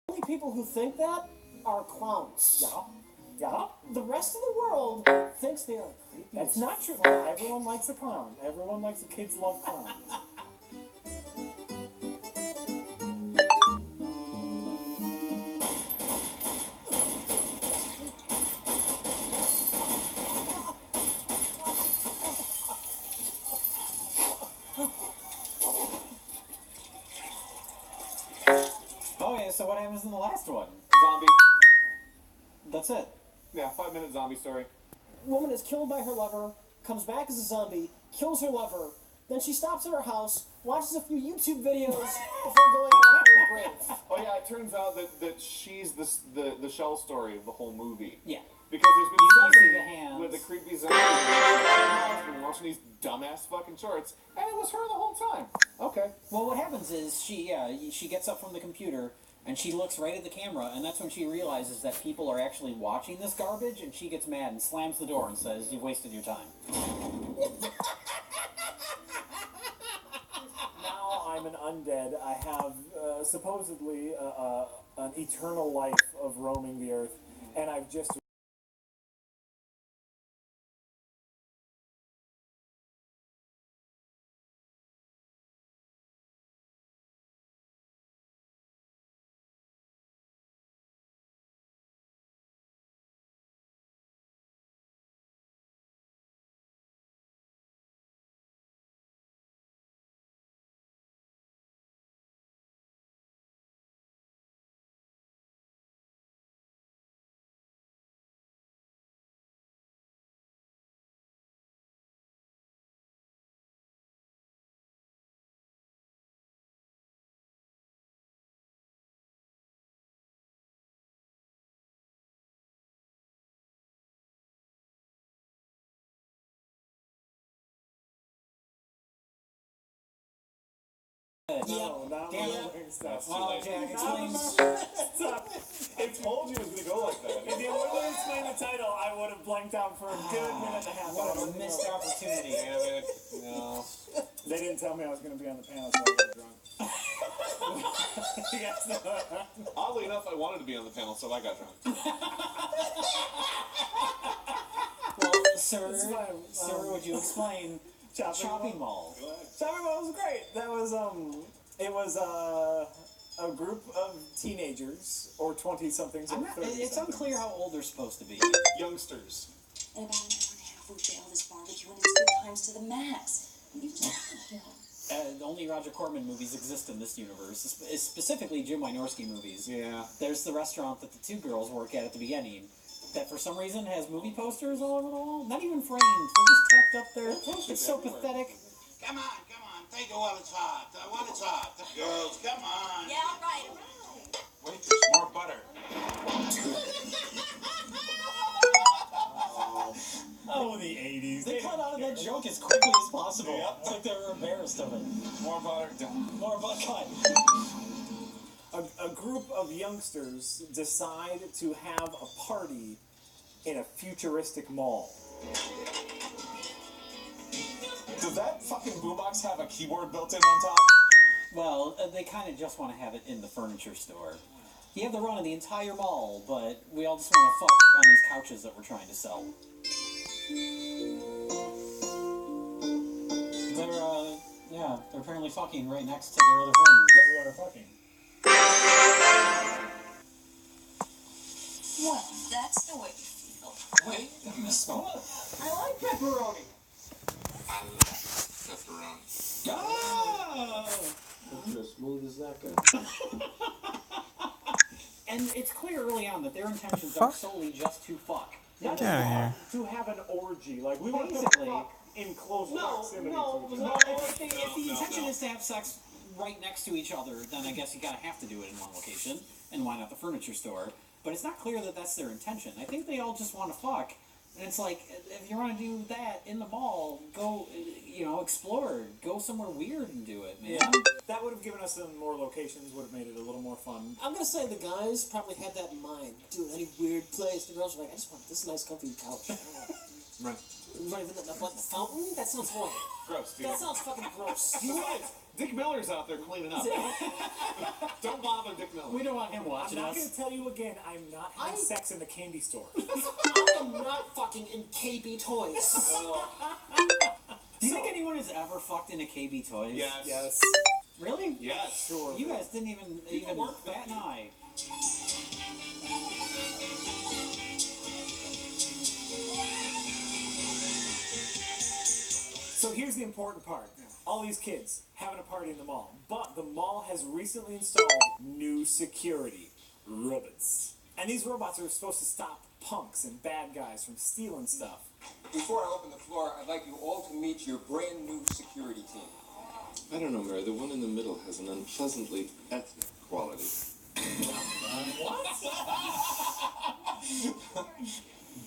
only people who think that are clowns. Yeah. Yeah. The rest of the world thinks they are creepy. That's not true. Everyone likes a clown. Everyone likes kids love clowns. Oh yeah, so what happens in the last one? Zombie. That's it. Yeah, 5-minute zombie story. Woman is killed by her lover, comes back as a zombie, kills her lover, then she stops at her house, watches a few YouTube videos before going back to her grave. Oh yeah, it turns out that she's the shell story of the whole movie. Yeah. Because there's been You see the somebody hands. with a creepy zombie has been watching these dumbass fucking shorts, and it was her the whole time. Okay. Well, what happens is she gets up from the computer and she looks right at the camera, and that's when she realizes that people are actually watching this garbage, and she gets mad and slams the door and says, "You've wasted your time." Now I'm an undead. I have supposedly an eternal life of roaming the earth, and I've just no, not Damn my it. weird stuff. Well, Jack, explain. I told you it was gonna go like that. If you would have explained the title, I would have blanked out for a good minute and a half. What a missed opportunity. Damn it. No. They didn't tell me I was going to be on the panel, so I got drunk. Yes. Oddly enough, I wanted to be on the panel, so I got drunk. Well, It's sir, fine. would you explain Chopping Mall? Chopping Mall was great. That was it was a group of teenagers or 20-somethings or 30-somethings. It's unclear how old they're supposed to be. Youngsters. In about an hour and a half, we bail this barbecue and it's good times to the max. Only Roger Corman movies exist in this universe, specifically Jim Wynorski movies. Yeah. There's the restaurant that the two girls work at the beginning that for some reason has movie posters all over the wall. Not even framed. They're just tacked up there. It's so everywhere. pathetic. Come on, take it while it's hot. While it's hot. Girls, come on. Yeah, right. Waitress, more butter. Oh, the 80s. They cut out of that joke as quickly as possible. It's like they were embarrassed of it. More butter. More butt cut. A group of youngsters decide to have a party in a futuristic mall. Does that fucking boombox have a keyboard built in on top? Well, they kind of just want to have it in the furniture store. You have the run of the entire mall, but we all just want to fuck on these couches that we're trying to sell. They're apparently fucking right next to their other friends. We are fucking. Well, that's the way you feel. Wait, smell it. I like pepperoni. I love pepperoni. Ah! As smooth as that guy. And it's clear early on that their intentions are solely just to fuck. Not Get outta to have an orgy. Like, we want to Basically. fuck in close proximity no, to each no. other. If the intention is to have sex right next to each other, then I guess you gotta have to do it in one location. And why not the furniture store? But it's not clear that that's their intention. I think they all just want to fuck. And it's like, if you want to do that in the mall, go, explore. Go somewhere weird and do it, man. Yeah, that would have given us some more locations, would have made it a little more fun. I'm gonna say the guys probably had that in mind. Dude, any weird place. The girls were like, I just want this nice comfy couch. Right. What, the fountain? That sounds horrible. Gross, dude. That sounds fucking gross. Besides, Dick Miller's out there cleaning up. Don't bother Dick Miller. We don't want him I'm watching not us. going to tell you again, I'm not having sex in the candy store. I am not fucking in KB Toys. Do you think anyone has ever fucked into KB Toys? Yes. Yes. Really? Yes. Sure. You guys didn't even work bat an eye. So here's the important part. All these kids having a party in the mall. But the mall has recently installed new security. Robots. And these robots are supposed to stop punks and bad guys from stealing stuff. Before I open the floor, I'd like you all to meet your brand new security team. I don't know, Mary. The one in the middle has an unpleasantly ethnic quality.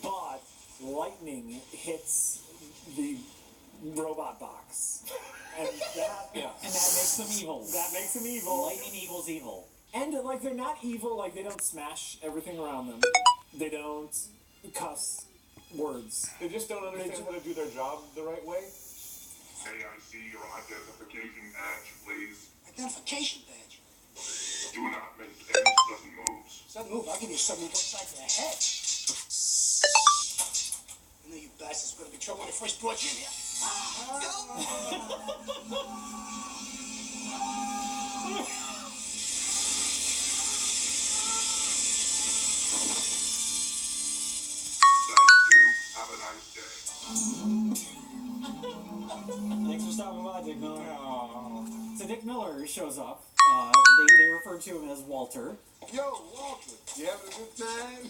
But lightning hits the robot box. And that, And that makes them evil. that makes them evil. Lightning equals evil. And like they're not evil, like they don't smash everything around them. They don't cuss words. They just don't understand how to do their job the right way. May I see your identification badge, please? Identification badge. Do not make any sudden moves. Sudden move, I'll give you a sudden move upside to the head. I knew you bastards were gonna be trouble when I first brought you in here. Thank you. Have a nice day. Thanks for stopping by, Dick Miller. So Dick Miller shows up. They refer to him as Walter. Yo, Walter, you having a good time?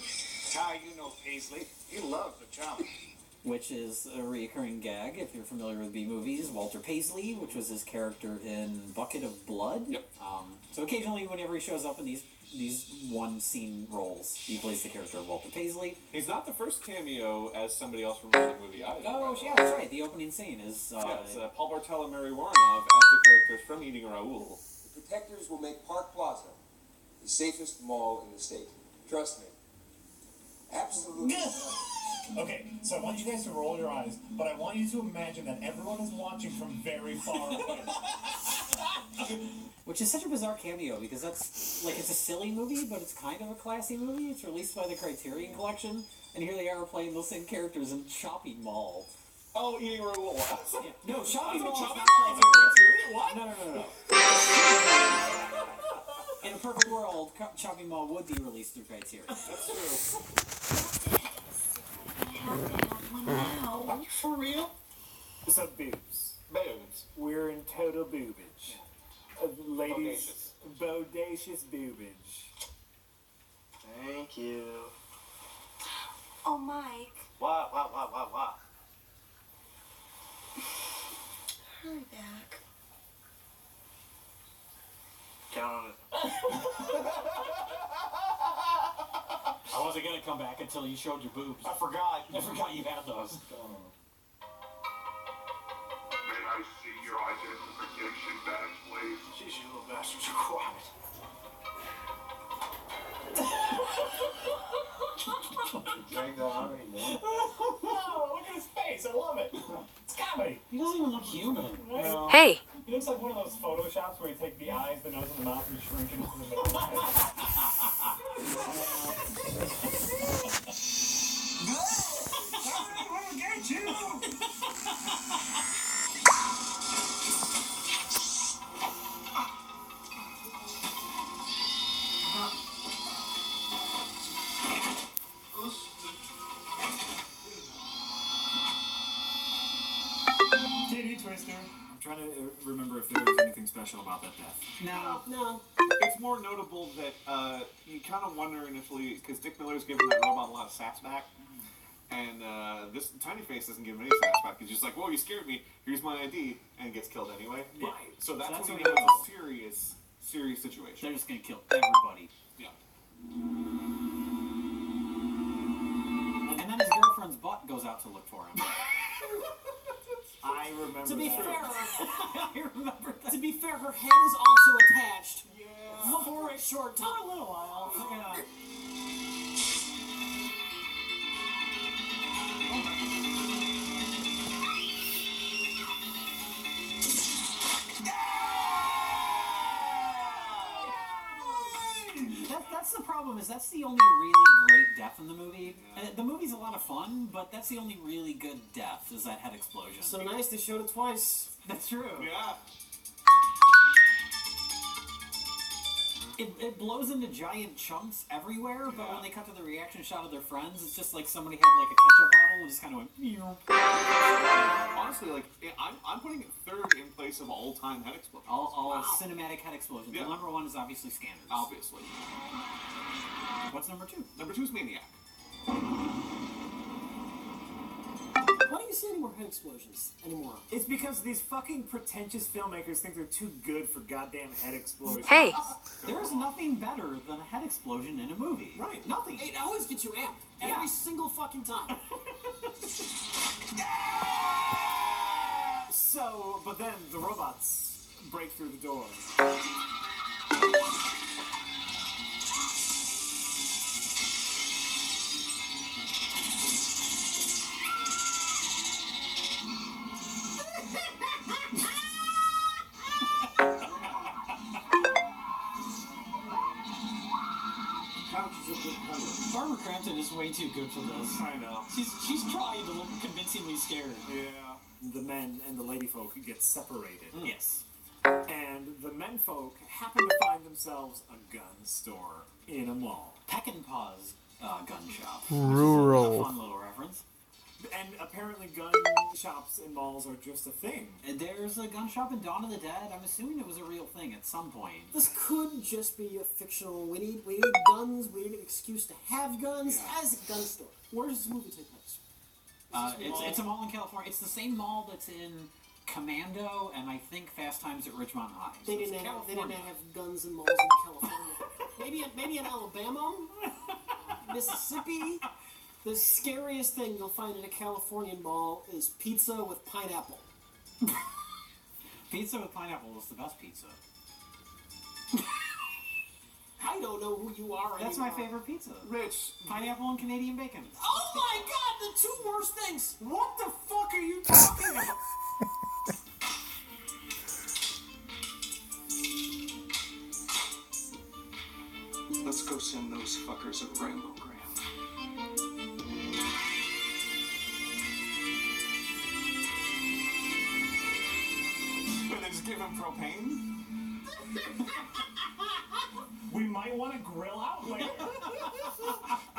How you know Paisley? He loves the drama. Which is a recurring gag if you're familiar with B movies. Walter Paisley, which was his character in Bucket of Blood. Yep. So occasionally, whenever he shows up in these one scene roles, he plays the character of Walter Paisley. He's not the first cameo as somebody else from the movie either. Oh, yeah, that's right. The opening scene is. Yes, Paul Bartel and Mary Warnoff as the characters from Eating Raoul. The protectors will make Park Plaza the safest mall in the state. Trust me. Absolutely. Okay, so I want you guys to roll your eyes, but I want you to imagine that everyone is watching from very far away. Which is such a bizarre cameo because that's like it's a silly movie, but it's kind of a classy movie. It's released by the Criterion Collection, and here they are playing those same characters in Shopping Mall. Oh, Eating Raoul. Yeah. No, Shopping Mall. Shopping is Mall? not Criterion. What? No. In a perfect world, Shopping Mall would be released through Criterion. That's true. Are you for real? So boobs. Boobs. We're in total boobage. Ladies, bodacious boobage. Thank you. Oh, Mike. What? Hurry back. Count on it. I wasn't gonna come back until you showed your boobs. I forgot. I forgot you had those. May I see your identification badge, please? Jeez, you little bastards are quiet. Drink that honey, man. Oh, look at his face. I love it. It's comedy. He doesn't even look human. No. Hey, He looks like one of those photoshops where you take the eyes, the nose, and the mouth and shrink into the middle of the head. Titty twister. I'm trying to remember if there was anything special about that death. No. It's more notable that you kind of wonder initially, because Dick Miller's giving that robot a lot of sass back, and this Tiny Face doesn't give him any sass back. He's just like, whoa, you scared me, here's my ID, and gets killed anyway. Right. So that's That's when what you know he it's a serious situation. They're just gonna kill everybody. Yeah. And then his girlfriend's butt goes out to look for him. I remember To be that. fair, I remember that. to be fair, her head is also attached for a short time. For a little while. Yeah. problem is that's the only really great death in the movie. The movie's a lot of fun, but that's the only really good death, is that head explosion. So nice they showed it twice. That's true. Yeah. It blows into giant chunks everywhere, but when they cut to the reaction shot of their friends, it's just like somebody had like a ketchup bottle and just kind of went. Honestly, like I'm putting it third in place of all-time head explosions. All cinematic head explosions. Yeah. The number one is obviously Scanners. Obviously. What's number two? Number 2 is Maniac. Why don't you see any more head explosions anymore? It's because these fucking pretentious filmmakers think they're too good for goddamn head explosions. Hey! There is nothing better than a head explosion in a movie. Right. Nothing. It always gets you amped. Every single fucking time. So, but then the robots break through the door. Barbara Crampton is way too good for this. I know. She's trying to look convincingly scared. Yeah. The men and the lady folk get separated. Yes. And the men folk happen to find themselves a gun store in a mall. Peckinpah's gun shop. Rural. A fun little reference. And apparently gun shops in malls are just a thing. And there's a gun shop in Dawn of the Dead. I'm assuming it was a real thing at some point. This could just be a fictional. We need guns. We need an excuse to have guns as a gun store. Where does this movie take place? It's a mall in California. It's the same mall that's in Commando and I think Fast Times at Ridgemont High. So They it's didn't have California. guns in malls in California. maybe in Alabama, Mississippi. The scariest thing you'll find in a Californian mall is pizza with pineapple. Pizza with pineapple is the best pizza. I don't know who you are That's my anymore. favorite pizza. Rich. Pineapple and Canadian bacon. Oh my god, the two worst things! What the fuck are you talking about? Let's go send those fuckers a rainbow-gram. And they just give him propane? We might want to grill out later.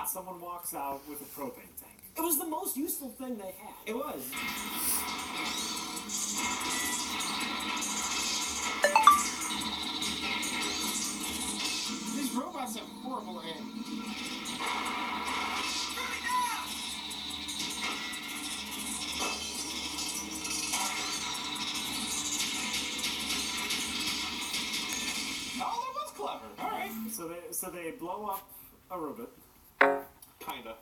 Someone walks out with a propane tank. It was the most useful thing they had. It was. These robots have horrible aim. Oh, that was clever. All right. So they blow up a robot. Kinda.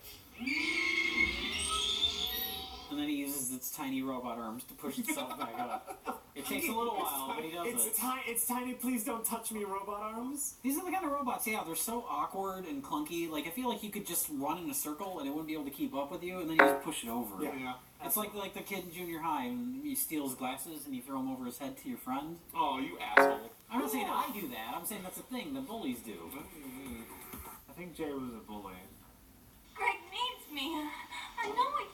And then he uses its tiny robot arms to push itself back up. It takes a little while, but he does it. It's tiny, please don't touch me, robot arms. These are the kind of robots, yeah, they're so awkward and clunky. Like, I feel like you could just run in a circle and it wouldn't be able to keep up with you, and then you just push it over. Yeah. It's like the kid in junior high, and you steal his glasses and you throw them over his head to your friend. Oh, you asshole. I'm not saying I do that, I'm saying that's a thing that bullies do. I think Jay was a bully. Greg needs me. I know he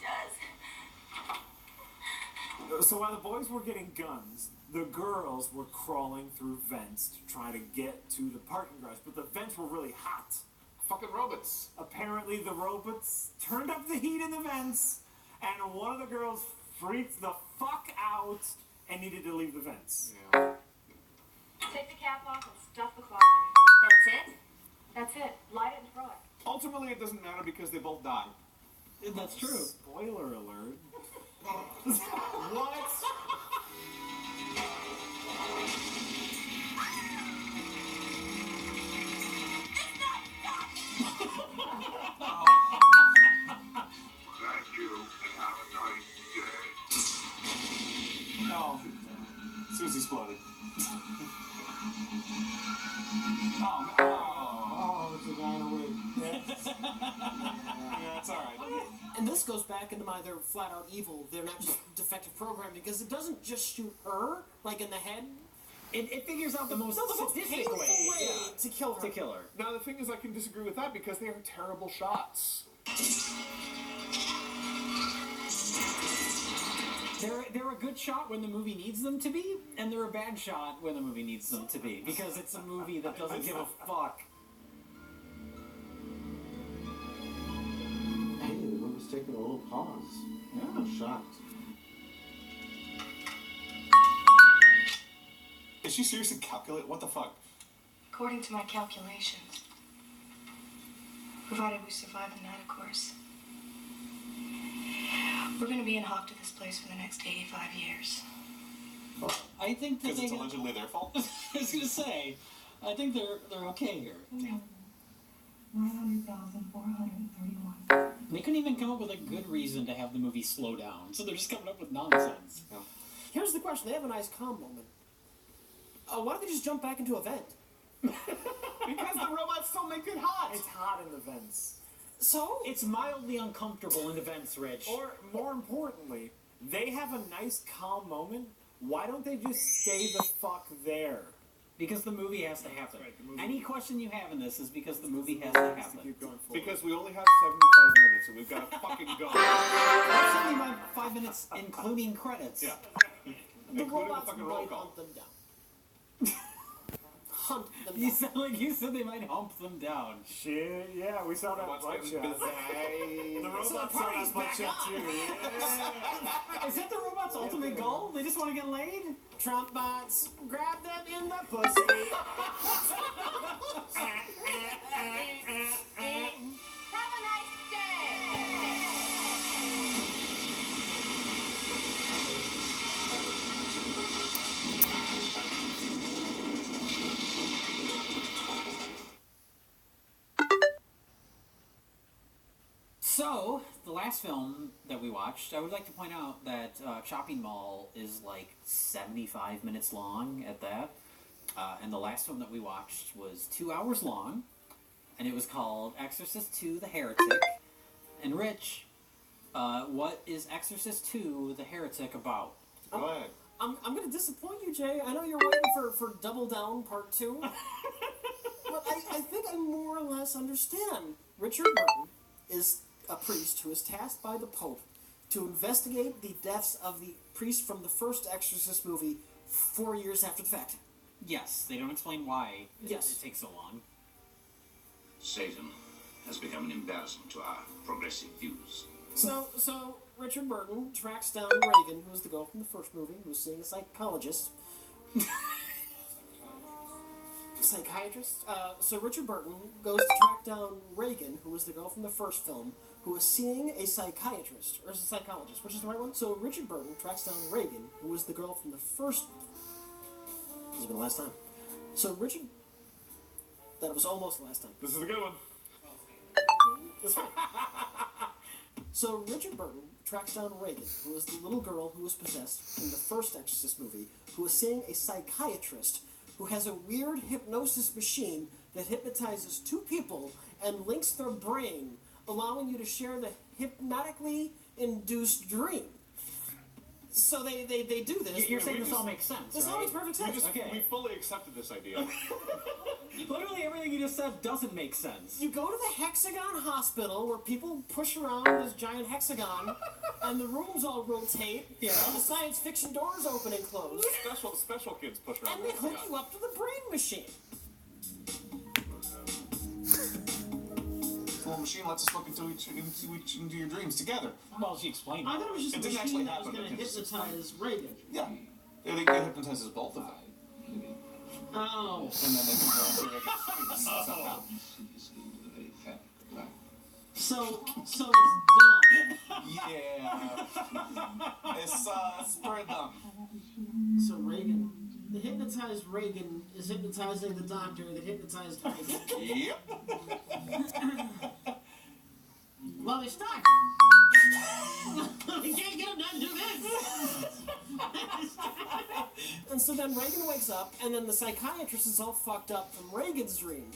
does. So while the boys were getting guns, the girls were crawling through vents to try to get to the parking garage, but the vents were really hot. Fucking robots. Apparently the robots turned up the heat in the vents, and one of the girls freaked the fuck out and needed to leave the vents. Yeah. Take the cap off and stuff the cloth in. That's it? That's it. Light it and throw it. Ultimately, it doesn't matter because they both die. That's true. Spoiler alert. What? Thank you, and have a nice day. No. Susie exploded. Oh, it's a guy in a wig. Yeah, it's alright. And this goes back into my they're flat out evil. They're not just defective programming because it doesn't just shoot her like in the head. It figures out the most No, the most sadistic painful way, way to kill her. to kill her. Now the thing is, I can disagree with that because they are terrible shots. They're a good shot when the movie needs them to be, and they're a bad shot when the movie needs them to be, because it's a movie that doesn't give a fuck. Hey, the movie's taking a little pause. Yeah, I'm shocked. Did she seriously calculate? What the fuck? According to my calculations, provided we survive the night, of course, we're going to be in hock to this place for the next 85 years. I think that Because it's allegedly their fault. I was gonna say, I think they're okay here. 900,431. They couldn't even come up with a good reason to have the movie slow down, so they're just coming up with nonsense. Yeah. Here's the question: they have a nice calm moment. Why don't they just jump back into a vent? Because the robots still make it hot. It's hot in the vents. So It's mildly uncomfortable in the vents, Rich. Or, more importantly, they have a nice calm moment. Why don't they just stay the fuck there? Because the movie has to happen. Right, the movie- Any question you have in this is because the movie has to happen. Keep going forward. Because we only have 75 minutes and we've got to fucking go. That's only my 5 minutes, including credits. Yeah. the Including the robots fucking roll might call. hunt them down. Hunt them You down. sound like you said they might hump them down. Shit, yeah, we saw that Robots butt getting shot. busy. The robots So the saw party's that butt back shot on. too. Yeah. Is that the robot's ultimate goal? They just want to get laid? Trump bots, grab them in the pussy. Have a nice day! So, the last film that we watched, I would like to point out that Chopping Mall is like 75 minutes long at that. And the last film that we watched was 2 hours long, and it was called Exorcist II: The Heretic. And Rich, what is Exorcist II: The Heretic about? Go ahead. I'm gonna disappoint you, Jay. I know you're waiting for Double Down Part 2. But I think I more or less understand. Richard Burton is a priest who is tasked by the Pope to investigate the deaths of the priest from the first Exorcist movie 4 years after the fact. Yes, they don't explain why Yes. it takes so long. Satan has become an embarrassment to our progressive views. So Richard Burton tracks down Reagan, who was the girl from the first movie, who was seeing a psychologist. Psychiatrist? So Richard Burton goes to track down Reagan, who was the girl from the first film, who was seeing a psychiatrist, or is a psychologist, which is the right one? So Richard Burton tracks down Reagan, who was the girl from the first... This has been the last time. So Richard... That was almost the last time. This is a good one. That's fine. So Richard Burton tracks down Reagan, who was the little girl who was possessed in the first Exorcist movie, who was seeing a psychiatrist who has a weird hypnosis machine that hypnotizes two people and links their brain, allowing you to share the hypnotically induced dream. So they do this. You're saying this all makes sense, This all right? makes perfect sense. We fully accepted this idea. Literally everything you just said doesn't make sense. You go to the Hexagon Hospital where people push around this giant hexagon and the rooms all rotate and the science fiction doors open and close. Special kids push around. And they hook you up to the brain machine. The little machine lets us look into your dreams together. Well, she explained I thought it was just It a didn't machine actually that was happen. going to hypnotize Reagan. Yeah. It hypnotizes both of them. Oh. And then they can go into it. So it's dumb. Yeah. It's pretty dumb. So Reagan, the hypnotized Reagan is hypnotizing the doctor that hypnotized Reagan. Yep. Well, they're stuck. You can't get them done, do this. And so then Reagan wakes up, and then the psychiatrist is all fucked up from Reagan's dream.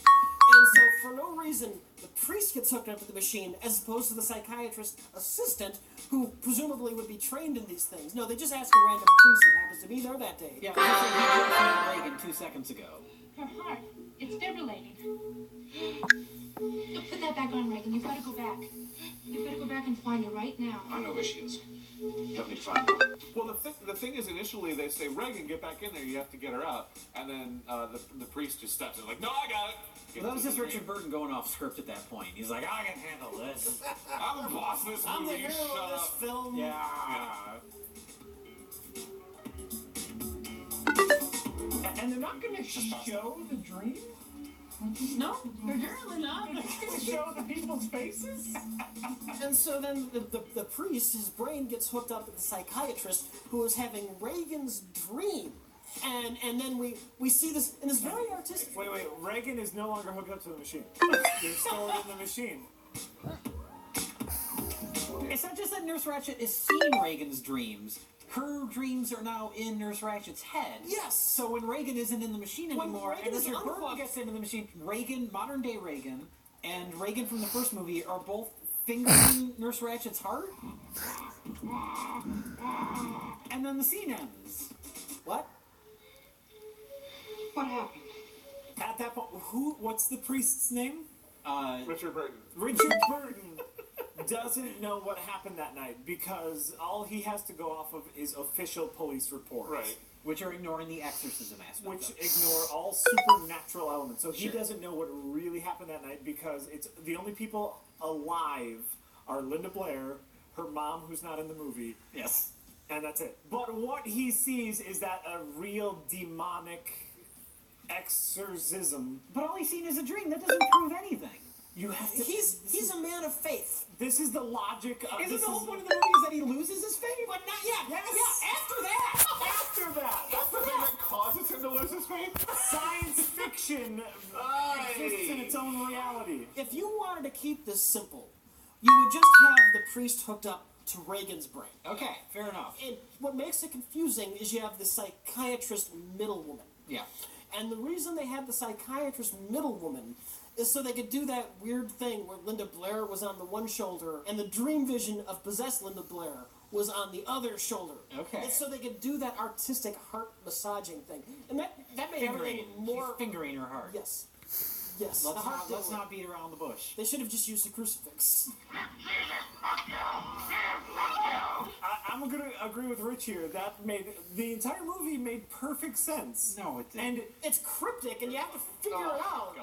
And so, for no reason, the priest gets hooked up to the machine, as opposed to the psychiatrist assistant, who presumably would be trained in these things. No, they just ask a random priest who happens to be there that day. Yeah, Reagan 2 seconds ago. Her heart, it's defibrillating. Put that back on, Reagan. You've got to go back. You've got to go back and find her right now. I know where she is. Help me to find her. Well, the thing is, initially they say, Reagan, get back in there. You have to get her out. And then the priest just steps in, like, no, I got it. Well, that was just Richard Burton going off script at that point. He's like, I can handle this. I'm the boss of this movie. I'm the hero Shut of this up. film. And they're not going to show the dream? No, they're generally not. They're just going to show the people's faces? And so then the priest, his brain gets hooked up with the psychiatrist who is having Reagan's dream. And then we see this, and it's very artistic. Wait, Reagan is no longer hooked up to the machine. They're stored in the machine. It's not just that Nurse Ratched is seeing Reagan's dreams. Her dreams are now in Nurse Ratchet's head. Yes. So when Reagan isn't in the machine When anymore, Reagan and is Richard Burton unplugged- gets into the machine, Reagan, modern day Reagan, and Reagan from the first movie are both fingering Nurse Ratchet's heart. And then the scene ends. What? What happened? At that point, what's the priest's name? Richard Burton. Richard Burton doesn't know what happened that night because all he has to go off of is official police reports. Right. Which are ignoring the exorcism aspect. Which of it. ignore all supernatural elements. So he Sure. doesn't know what really happened that night because it's the only people alive are Linda Blair, her mom who's not in the movie, Yes. and that's it. But what he sees is that a real demonic exorcism. But all he's seen is a dream. That doesn't prove anything. You have to. He's a man of faith. This is the logic of Isn't this the whole is- point of the movie is that he loses his faith? But not yet. Yes. Yeah, after that. After that, That's the thing that causes him to lose his faith? science fiction exists in its own reality. If you wanted to keep this simple, you would just have the priest hooked up to Reagan's brain. Okay, fair enough. And what makes it confusing is you have the psychiatrist middle woman. Yeah. And the reason they had the psychiatrist middle woman is so they could do that weird thing where Linda Blair was on the one shoulder and the dream vision of possessed Linda Blair was on the other shoulder. Okay. And so they could do that artistic heart massaging thing. And that made Fingering. everything more... She's fingering her heart. Yes. Yes. Let's, the heart not, let's thing. not beat around the bush. They should have just used a crucifix. I'm gonna agree with Rich here. That made the entire movie made perfect sense. No, it didn't. And It's cryptic and you have to figure it out.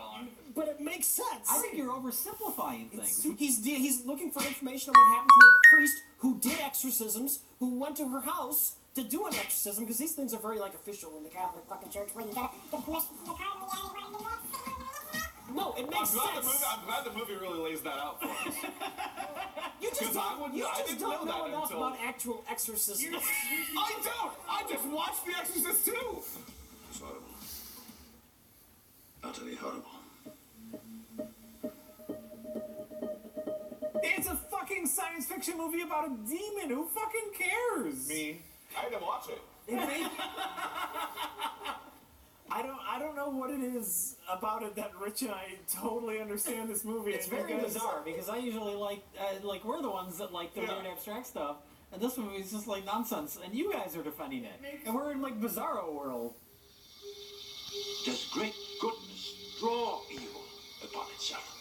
But it makes sense. I think you're oversimplifying things. He's looking for information on what happened to a priest who did exorcisms, who went to her house to do an exorcism, because these things are very like official in the Catholic fucking church where you gotta get permission from the cardinal anyway. No, it makes sense. I'm glad the movie really lays that out for us. You just 'Cause I don't, wouldn't- you I just didn't don't know know that enough until- about actual exorcisms. I don't! I just watched The Exorcist too! It's horrible. Utterly horrible. it's a fucking science fiction movie about a demon. Who fucking cares? Me. I had to watch it. It made- I don't know what it is about it that Rich and I totally understand this movie. It's and you very guys- bizarre because I usually like we're the ones that like the weird abstract stuff, and this movie is just like nonsense, and you guys are defending it, and we're in like bizarro world. Does great goodness draw evil upon itself?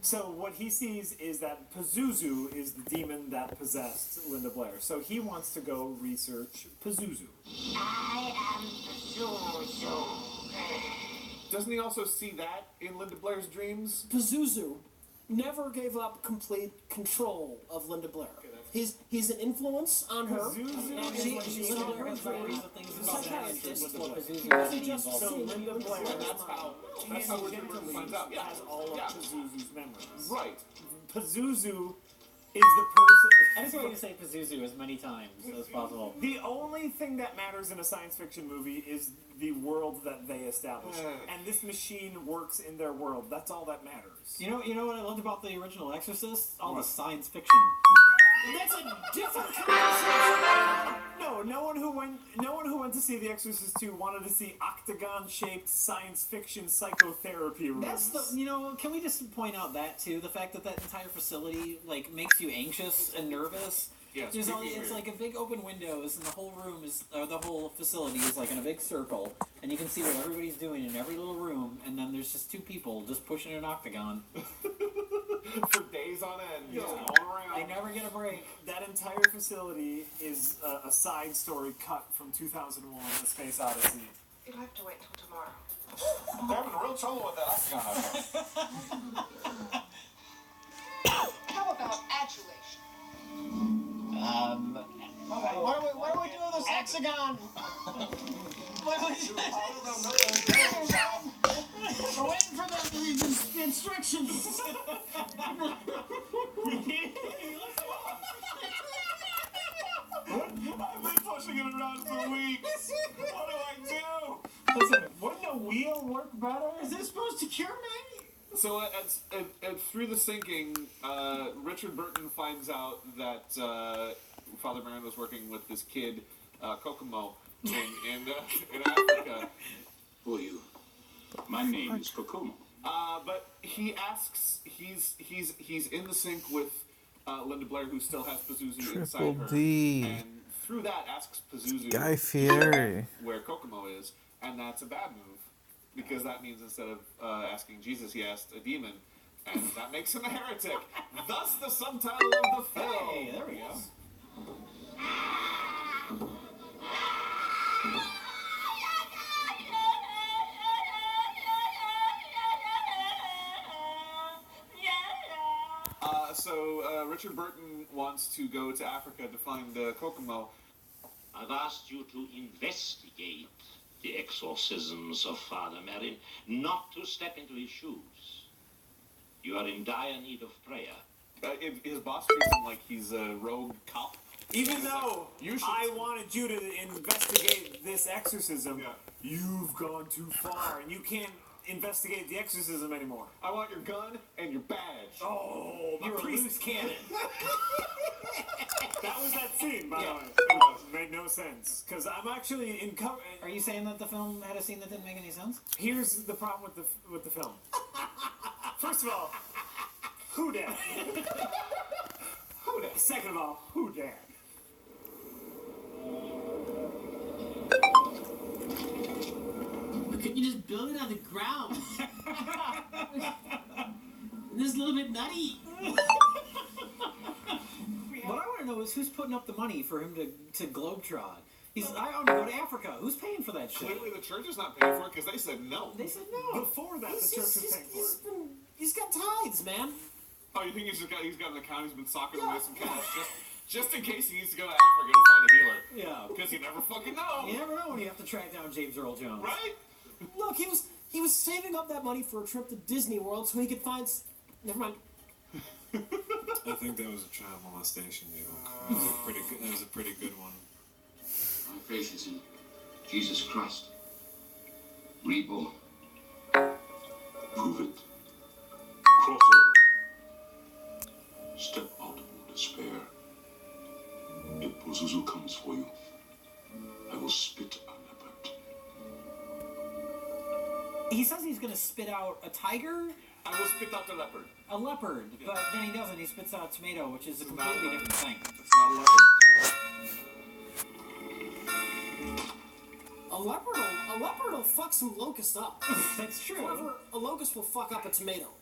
So what he sees is that Pazuzu is the demon that possessed Linda Blair. So he wants to go research Pazuzu. I am Pazuzu. Doesn't he also see that in Linda Blair's dreams? Pazuzu never gave up complete control of Linda Blair. He's an influence on her. Pazuzu and is she, like she's the in leader her of dream. the things The about psychiatrist. Linda Blair. He doesn't just So see Linda Blair, That's how Richard Burton finds out. Yeah. has all of Yeah. Pazuzu's memories. Right. Pazuzu is the person. I just want you to say Pazuzu as many times as possible. The only thing that matters in a science fiction movie is the world that they establish, and this machine works in their world. That's all that matters. You know what I loved about the original Exorcist? All the science fiction. That's a different conversation. No one who went to see The Exorcist 2 wanted to see octagon-shaped science fiction psychotherapy rooms. That's the can we just point out that too? The fact that that entire facility like makes you anxious and nervous. Yeah, There's all, creepy it's weird. like a big open windows, and the whole room is, or the whole facility is like in a big circle, and you can see what everybody's doing in every little room, and then there's just two people just pushing an octagon. For days on end, just going around. They never get a break. That entire facility is a side story cut from 2001: A Space Odyssey. You'll have to wait till tomorrow. They're having real trouble with that octagon. How about adulation? What do we do with this hexagon? What do we do? We're waiting for the instructions. I've been pushing it around for weeks. What do I do? Listen, wouldn't a wheel work better? Is this supposed to cure me? So through the sinking, Richard Burton finds out that Father Merrin was working with this kid, Kokomo, in Africa. Who are you? My name is Kokomo. But he asks, he's in the sink with Linda Blair, who still has Pazuzu inside her, D. and through that asks Pazuzu Guy Fieri. where Kokomo is, and that's a bad move, because that means instead of asking Jesus, he asked a demon, and that makes him a heretic. Thus the subtitle of the film. Hey, there we go. So Richard Burton wants to go to Africa to find Kokomo. I've asked you to investigate the exorcisms of Father Merrin, not to step into his shoes. You are in dire need of prayer. His boss treats him like he's a rogue cop. Even though you should... I wanted you to investigate this exorcism, you've gone too far, and you can't investigate the exorcism anymore. I want your gun and your badge. Oh, You're a loose cannon. That was that scene, by the way. It made no sense. Because I'm actually in cover. Are you saying that the film had a scene that didn't make any sense? Here's the problem with the film. First of all, who dat? Who dat? Second of all, who dat? Couldn't you just build it on the ground? This is a little bit nutty. What I want to know is who's putting up the money for him to globetrot. I want to go to Africa. Who's paying for that shit? Clearly the church is not paying for it because they said no. They said no. Before that, the church was paying for it. He's got tithes, man. Oh, you think he's got an account? He's been socking away some cash just in case he needs to go to Africa to find a healer. Yeah. Because you never fucking know. You never know when you have to track down James Earl Jones. Right? Look, he was saving up that money for a trip to Disney World so he could find. Never mind. I think that was a child molestation joke. That was a pretty good one. My faith is in Jesus Christ. Reborn. Prove it. Cross over. Step out of despair. If Pazuzu comes for you, I will spit a leopard. He says he's going to spit out a tiger? I will spit out a leopard. A leopard, but then he doesn't. He spits out a tomato, which is a completely different thing. It's not a leopard. A leopard will fuck some locust up. That's true. However, a locust will fuck up a tomato.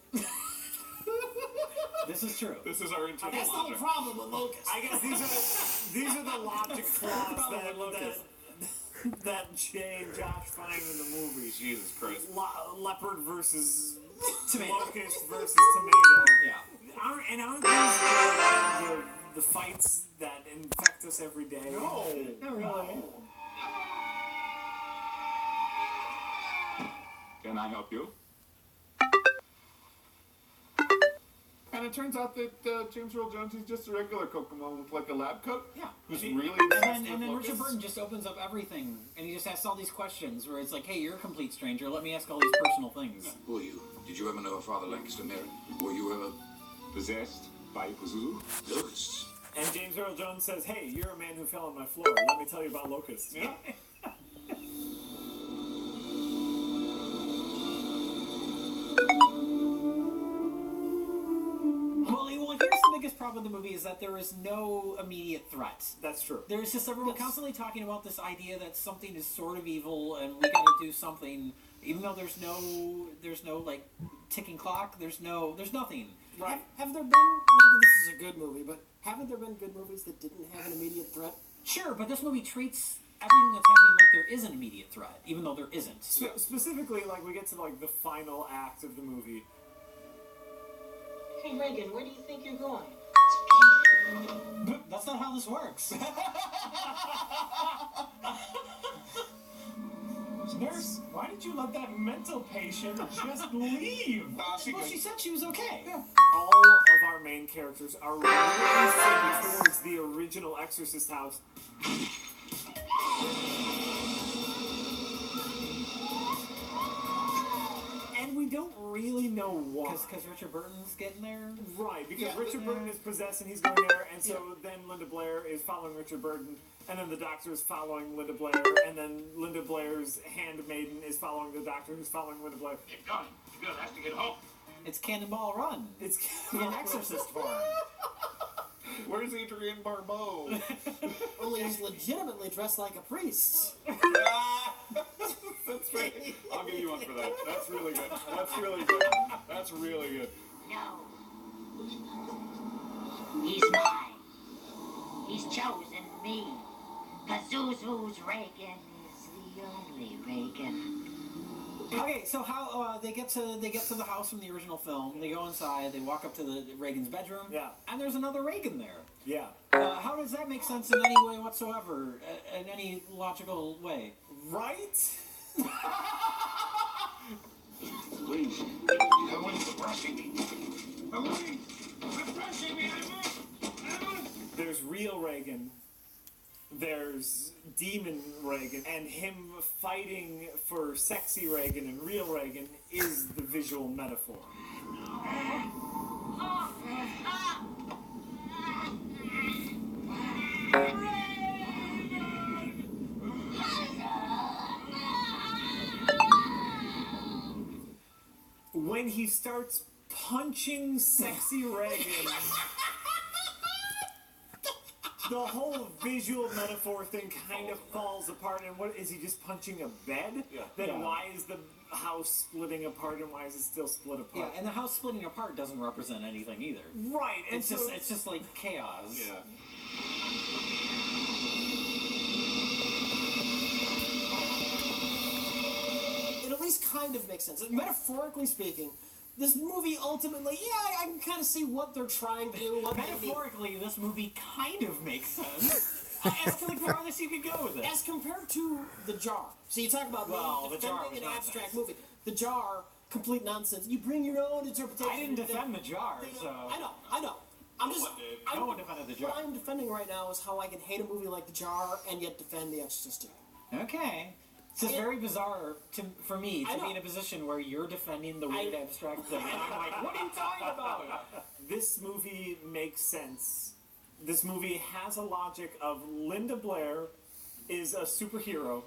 This is true. This is our internal That's the whole logic. problem with locusts. I guess these are the logic flaws that Jay and Josh find in the movies. Jesus Christ. Leopard versus Tomato. locust versus tomato. Yeah. Aren't these the fights that infect us every day? No. Not really. Can I help you? And it turns out that James Earl Jones is just a regular Kokomo with like a lab coat. Yeah. Who's really And then Richard Burton just opens up everything, and he just asks all these questions where it's like, hey, you're a complete stranger. Let me ask all these personal things. Who are you? Did you ever know a Father Lancaster Merrin? Were you ever possessed by Pazuzu? Locusts. And James Earl Jones says, hey, you're a man who fell on my floor. Let me tell you about locusts. Yeah. Well, here's the biggest problem problem with the movie is that there is no immediate threat. That's true. There's just everyone constantly talking about this idea that something is sort of evil and we gotta do something, even though there's no like ticking clock. There's nothing. Right. Have there been, not that this is a good movie, but haven't there been good movies that didn't have an immediate threat? Sure, but this movie treats everything that's happening like there is an immediate threat, even though there isn't. Specifically, like we get to like the final act of the movie. Hey, Reagan, where do you think you're going? That's not how this works. Nurse, why did you let that mental patient just leave? Well, she said she was okay. Yeah. All of our main characters are racing towards the original Exorcist house. And we don't really know why. Because Richard Burton's getting there? Right, because Richard Burton is possessed and he's going there, and so then Linda Blair is following Richard Burton, and then the doctor is following Linda Blair, and then Linda Blair's handmaiden is following the doctor who's following Linda Blair. Get going. The girl has to get home. It's Cannonball Run. It's in Exorcist form. Where's Adrienne Barbeau? Only he's legitimately dressed like a priest. That's right. I'll give you one for that. That's really good. That's really good. That's really good. No. He's mine. He's chosen me. Pazuzu's Reagan is the only Reagan. Okay, so how they get to the house from the original film. They go inside. They walk up to the Reagan's bedroom. Yeah. And there's another Reagan there. Yeah. How does that make sense in any way whatsoever? In any logical way? Right? Please. Someone's brushing me. Emily! Quit brushing me, Emily! There's real Reagan. There's demon Reagan, and him fighting for sexy Reagan and real Reagan is the visual metaphor. When he starts punching sexy Reagan, the whole visual metaphor thing kind of falls apart. And what is he just punching a bed? Yeah. Then why is the house splitting apart, and why is it still split apart? Yeah, and the house splitting apart doesn't represent anything either. Right, and It's just like chaos. Yeah. It at least kind of makes sense. Metaphorically speaking, this movie ultimately, I can kind of see what they're trying to do. Metaphorically, this movie kind of makes sense. As to the farthest you could go with it. As compared to The Jar. So you talk about The Jar was an nonsense. abstract movie. The Jar, complete nonsense. You bring your own interpretation. I didn't defend The Jar, so... I know. I'm just... No one defended The Jar. What I'm defending right now is how I can hate a movie like The Jar and yet defend The Exorcist 2. Okay. It's just very bizarre for me to be in a position where you're defending the weird abstract thing, and I'm like, what are you talking about? This movie makes sense. This movie has a logic of Linda Blair is a superhero,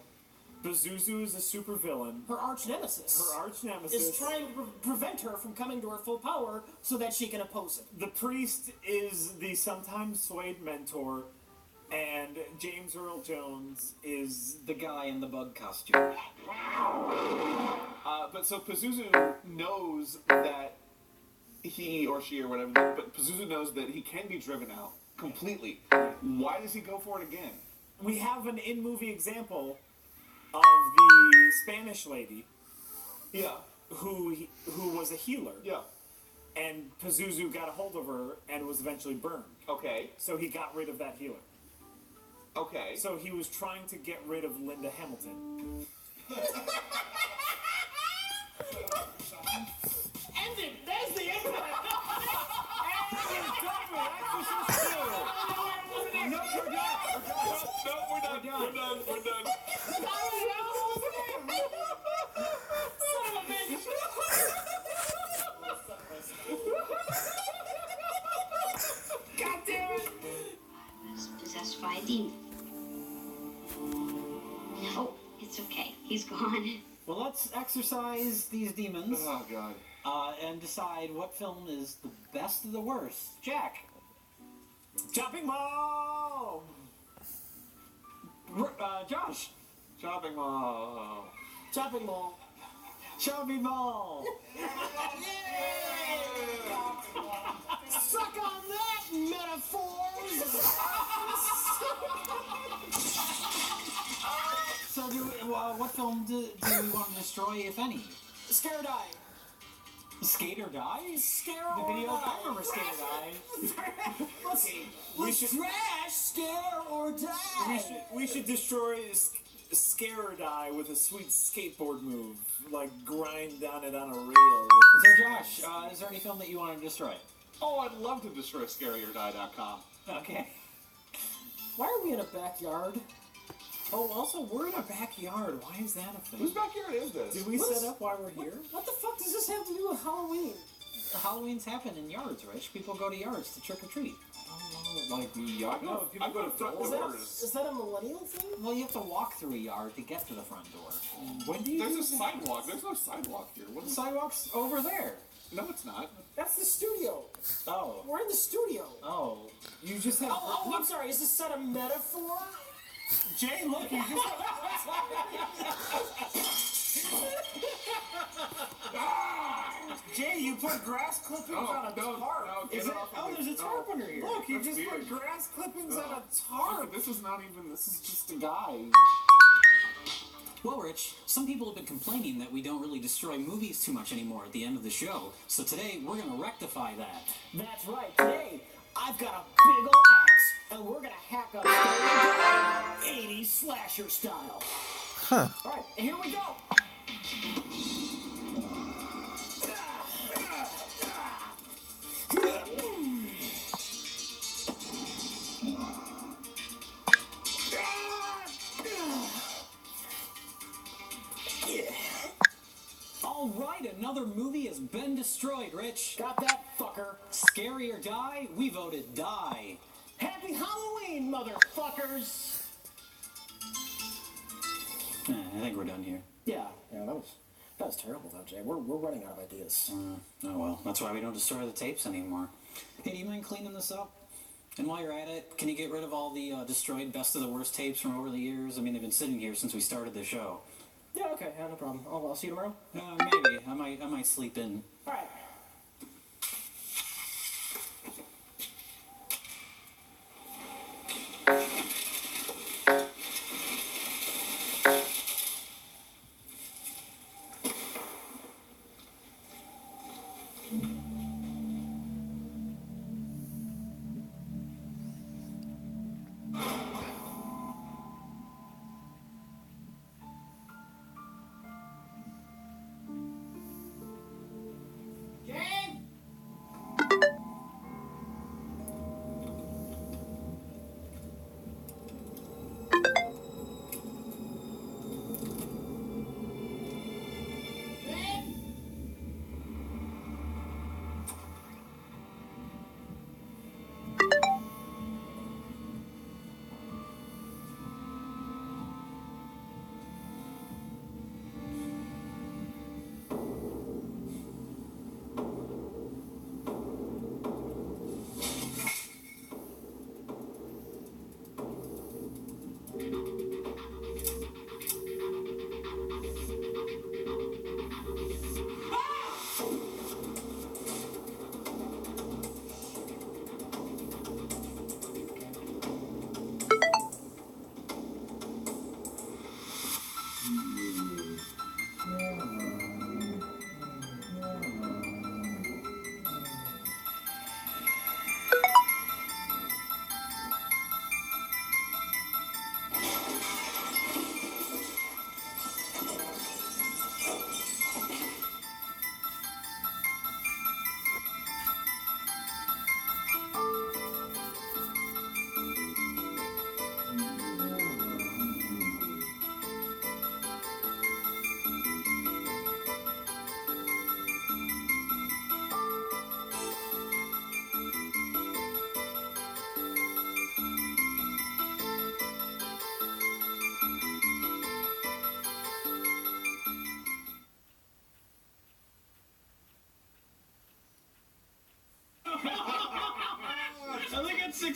Pazuzu is a supervillain. Her arch nemesis. Her arch nemesis is trying to prevent her from coming to her full power so that she can oppose it. The priest is the sometimes swayed mentor, and James Earl Jones is the guy in the bug costume. But so Pazuzu knows that he or she or whatever, but Pazuzu knows that he can be driven out completely. Why does he go for it again? We have an in-movie example of the Spanish lady, who was a healer, and Pazuzu got a hold of her and was eventually burned. Okay. So he got rid of that healer. Okay. So he was trying to get rid of Linda Hamilton. End it! There's the end of it! No, we're done. We're done. God damn it! I was possessed by a demon. No, it's okay. He's gone. Well, let's exorcise these demons. Oh, God. And decide what film is the best of the worst. Jack. Chopping Mall! Josh. Shopping mall. Chopping Mall. Chopping Mall! Suck on that, metaphors! So, what film do we want to destroy, if any? Scare or Die. Skate or Die? Scare The or video, Die. I remember Skate or Die. Let's trash, scare or die. We should destroy Scare or Die with a sweet skateboard move. Like grind on it on a rail. So, Josh, is there any film that you want to destroy? Oh, I'd love to destroy ScaryOrDie.com. Okay. Why are we in a backyard? Oh, also, we're in a backyard. Why is that a thing? Whose backyard is this? Did we set up while we're here? What the fuck does this have to do with Halloween? Halloween's happen in yards, Rich. People go to yards to trick or treat. Like the yard? No, people go to front doors. Is that a millennial thing? Well, you have to walk through a yard to get to the front door. When do you There's do a that? sidewalk. There's no sidewalk here. The sidewalk's over there. No, it's not. That's the studio. Oh. We're in the studio. Oh. You just have. Oh, I'm sorry. Is this set a metaphor? Jay, look, you just. Jay, you put grass clippings on a tarp. No, get Is it it? off of Oh, me. there's a tarp under here. Look, you That's just weird. put grass clippings on a Tarp. tarp. This is not even. This is just a guy. Well, Rich, some people have been complaining that we don't really destroy movies too much anymore at the end of the show. So today, we're going to rectify that. That's right. Today, I've got a big ol' axe, and we're gonna hack up 80s slasher style. Huh. All right, and here we go. All right, another movie has been destroyed, Rich. Got that, fucker. Scary or Die? We voted Die. Happy Halloween, motherfuckers! I think we're done here. Yeah, that was terrible though, Jay. We're running out of ideas. Oh well, that's why we don't destroy the tapes anymore. Hey, do you mind cleaning this up? And while you're at it, can you get rid of all the destroyed best of the worst tapes from over the years? I mean, they've been sitting here since we started the show. Yeah, okay, yeah, no problem. I'll see you tomorrow. Maybe. I might sleep in. All right.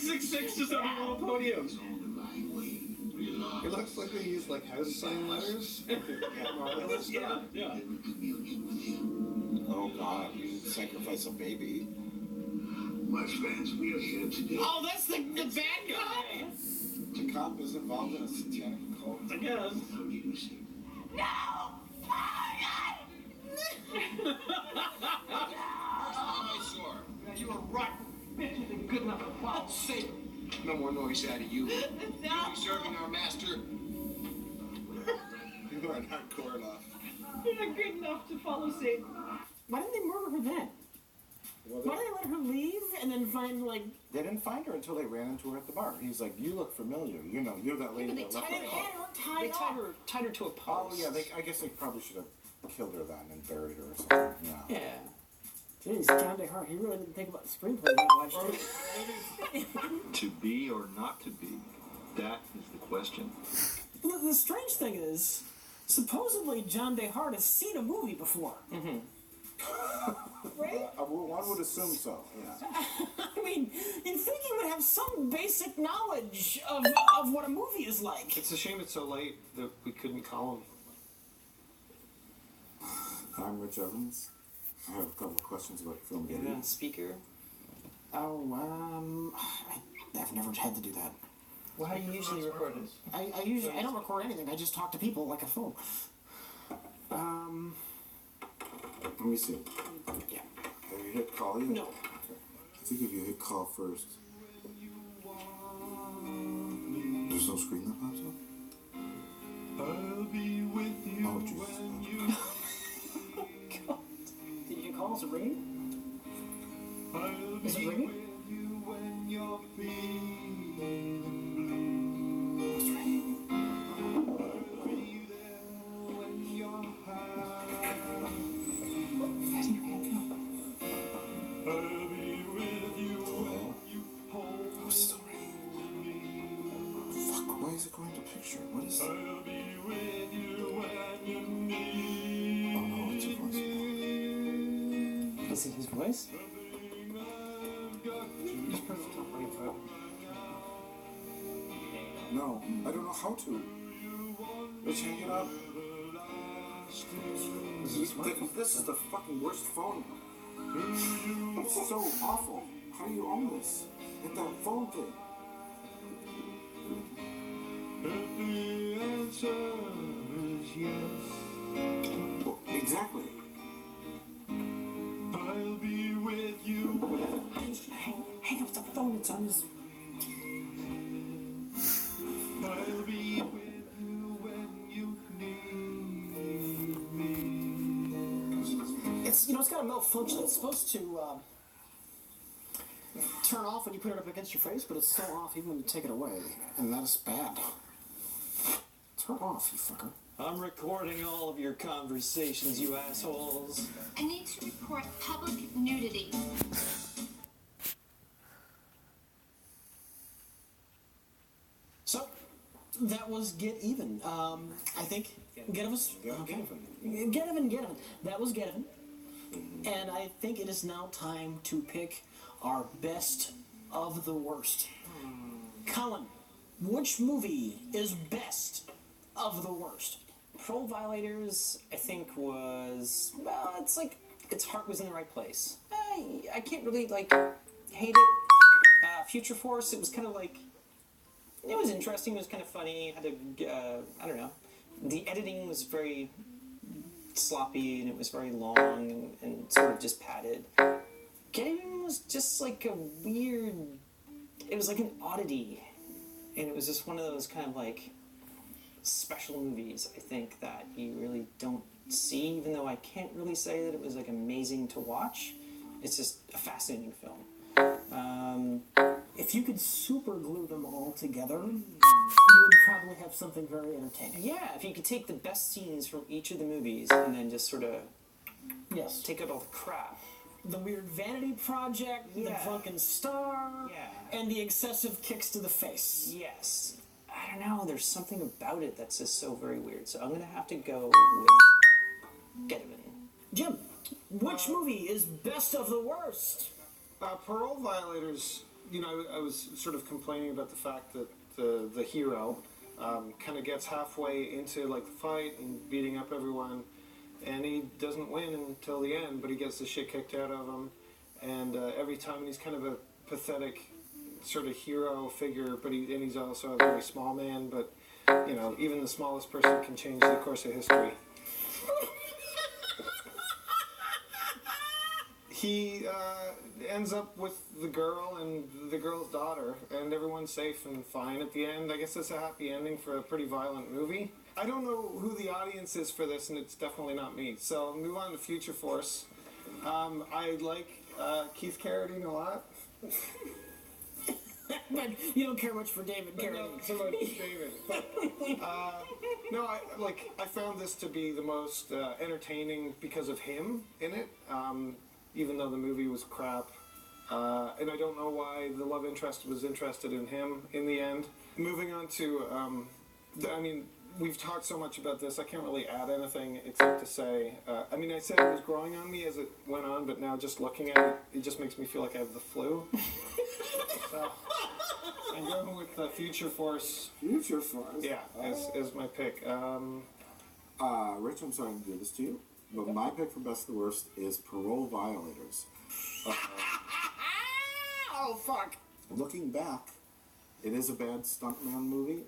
666 just on a little podium. It looks like they use like house sign letters. Yeah. Oh God, you sacrifice a baby. My fans, we are here today. Oh, that's the bad guy. The cop is involved in a satanic cult. I guess. You were rotten bitches and good enough to follow Satan. No more noise out of you. You be serving our master. You are not core enough. You're not good enough to follow Satan. Why didn't they murder her then? Why did they let her leave and then find, like... They didn't find her until they ran into her at the bar. He's like, you look familiar. You know, you're that lady that left her. They tied her to a post. Oh, yeah, I guess they probably should have killed her then and buried her or something. Yeah. Yeah. Jeez, John DeHart, he really didn't think about the screenplay that much. To be or not to be, that is the question. The strange thing is, supposedly John DeHart has seen a movie before. Mm-hmm. Right? One would assume so, yeah. I mean, you'd think he would have some basic knowledge of what a movie is like. It's a shame it's so late that we couldn't call him. I'm Rich Evans. I have a couple of questions about film You're getting. the speaker. Oh, I've never had to do that. Well, how do you usually record this? I don't record anything. I just talk to people like a phone. Let me see. Yeah. Have you hit call yet? No. Okay. I think if you hit call first. There's no screen that pops up? I'll be with you. Oh, Jesus. God. Did you call us a ring? Is it ringing? It's ringing. Oh, it's still ringing. Fuck, why is it going to picture? What is that? Oh no, it's a voice. Is it his voice? Just press the top right foot. No, I don't know how to. Let's hang it up. This is the fucking worst phone. It's so awful. How do you own this? Hit that phone thing. Well, exactly. I'll be with you. Hang up the phone. It's on his. I'll be with you when you need me. It's it's got a malfunction. It's supposed to turn off when you put it up against your face, but it's still off even when you take it away, and that is bad. Turn off, you fucker. I'm recording all of your conversations, you assholes. I need to report public nudity. So, that was Get Even. I think Get Even. That was Get Even. And I think it is now time to pick our best of the worst. Colin, which movie is best of the worst? Parole Violators, I think, was, well, it's like, its heart was in the right place. I can't really, hate it. Future Force, it was kind of like, it was interesting, it was kind of funny, had a, I don't know, the editing was very sloppy, and it was very long, and sort of just padded. Get Even was just like a weird, it was like an oddity, and it was just one of those kind of like, special movies, I think, that you really don't see, even though I can't really say that it was like amazing to watch. It's just a fascinating film. If you could super glue them all together, you would probably have something very entertaining. Yeah, if you could take the best scenes from each of the movies and then just sort of take out all the crap. The weird vanity project, the drunken star, and the excessive kicks to the face. Yes. I don't know, there's something about it that's just so very weird. So I'm going to have to go with Get Even. Jim, which movie is best of the worst? Parole Violators I was sort of complaining about the fact that the hero kind of gets halfway into like the fight and beating up everyone, and he doesn't win until the end, but he gets the shit kicked out of him, and every time he's kind of a pathetic sort of hero figure, but he's also a very small man, but even the smallest person can change the course of history. He ends up with the girl and the girl's daughter, and everyone's safe and fine at the end. I guess it's a happy ending for a pretty violent movie. I don't know who the audience is for this, and it's definitely not me. So move on to Future Force. I like Keith Carradine a lot. But you don't care much for David Carradine. Not so much David. But, no, I found this to be the most entertaining because of him in it. Even though the movie was crap. And I don't know why the love interest was interested in him in the end. Moving on to, we've talked so much about this, I can't really add anything except to say, I said it was growing on me as it went on, but now just looking at it, it just makes me feel like I have the flu. So, I'm going with the Future Force. Future Force? Yeah, as my pick. Rich, I'm sorry to do this to you, but my pick for Best of the Worst is Parole Violators. Oh, fuck. Looking back, it is a bad stuntman movie,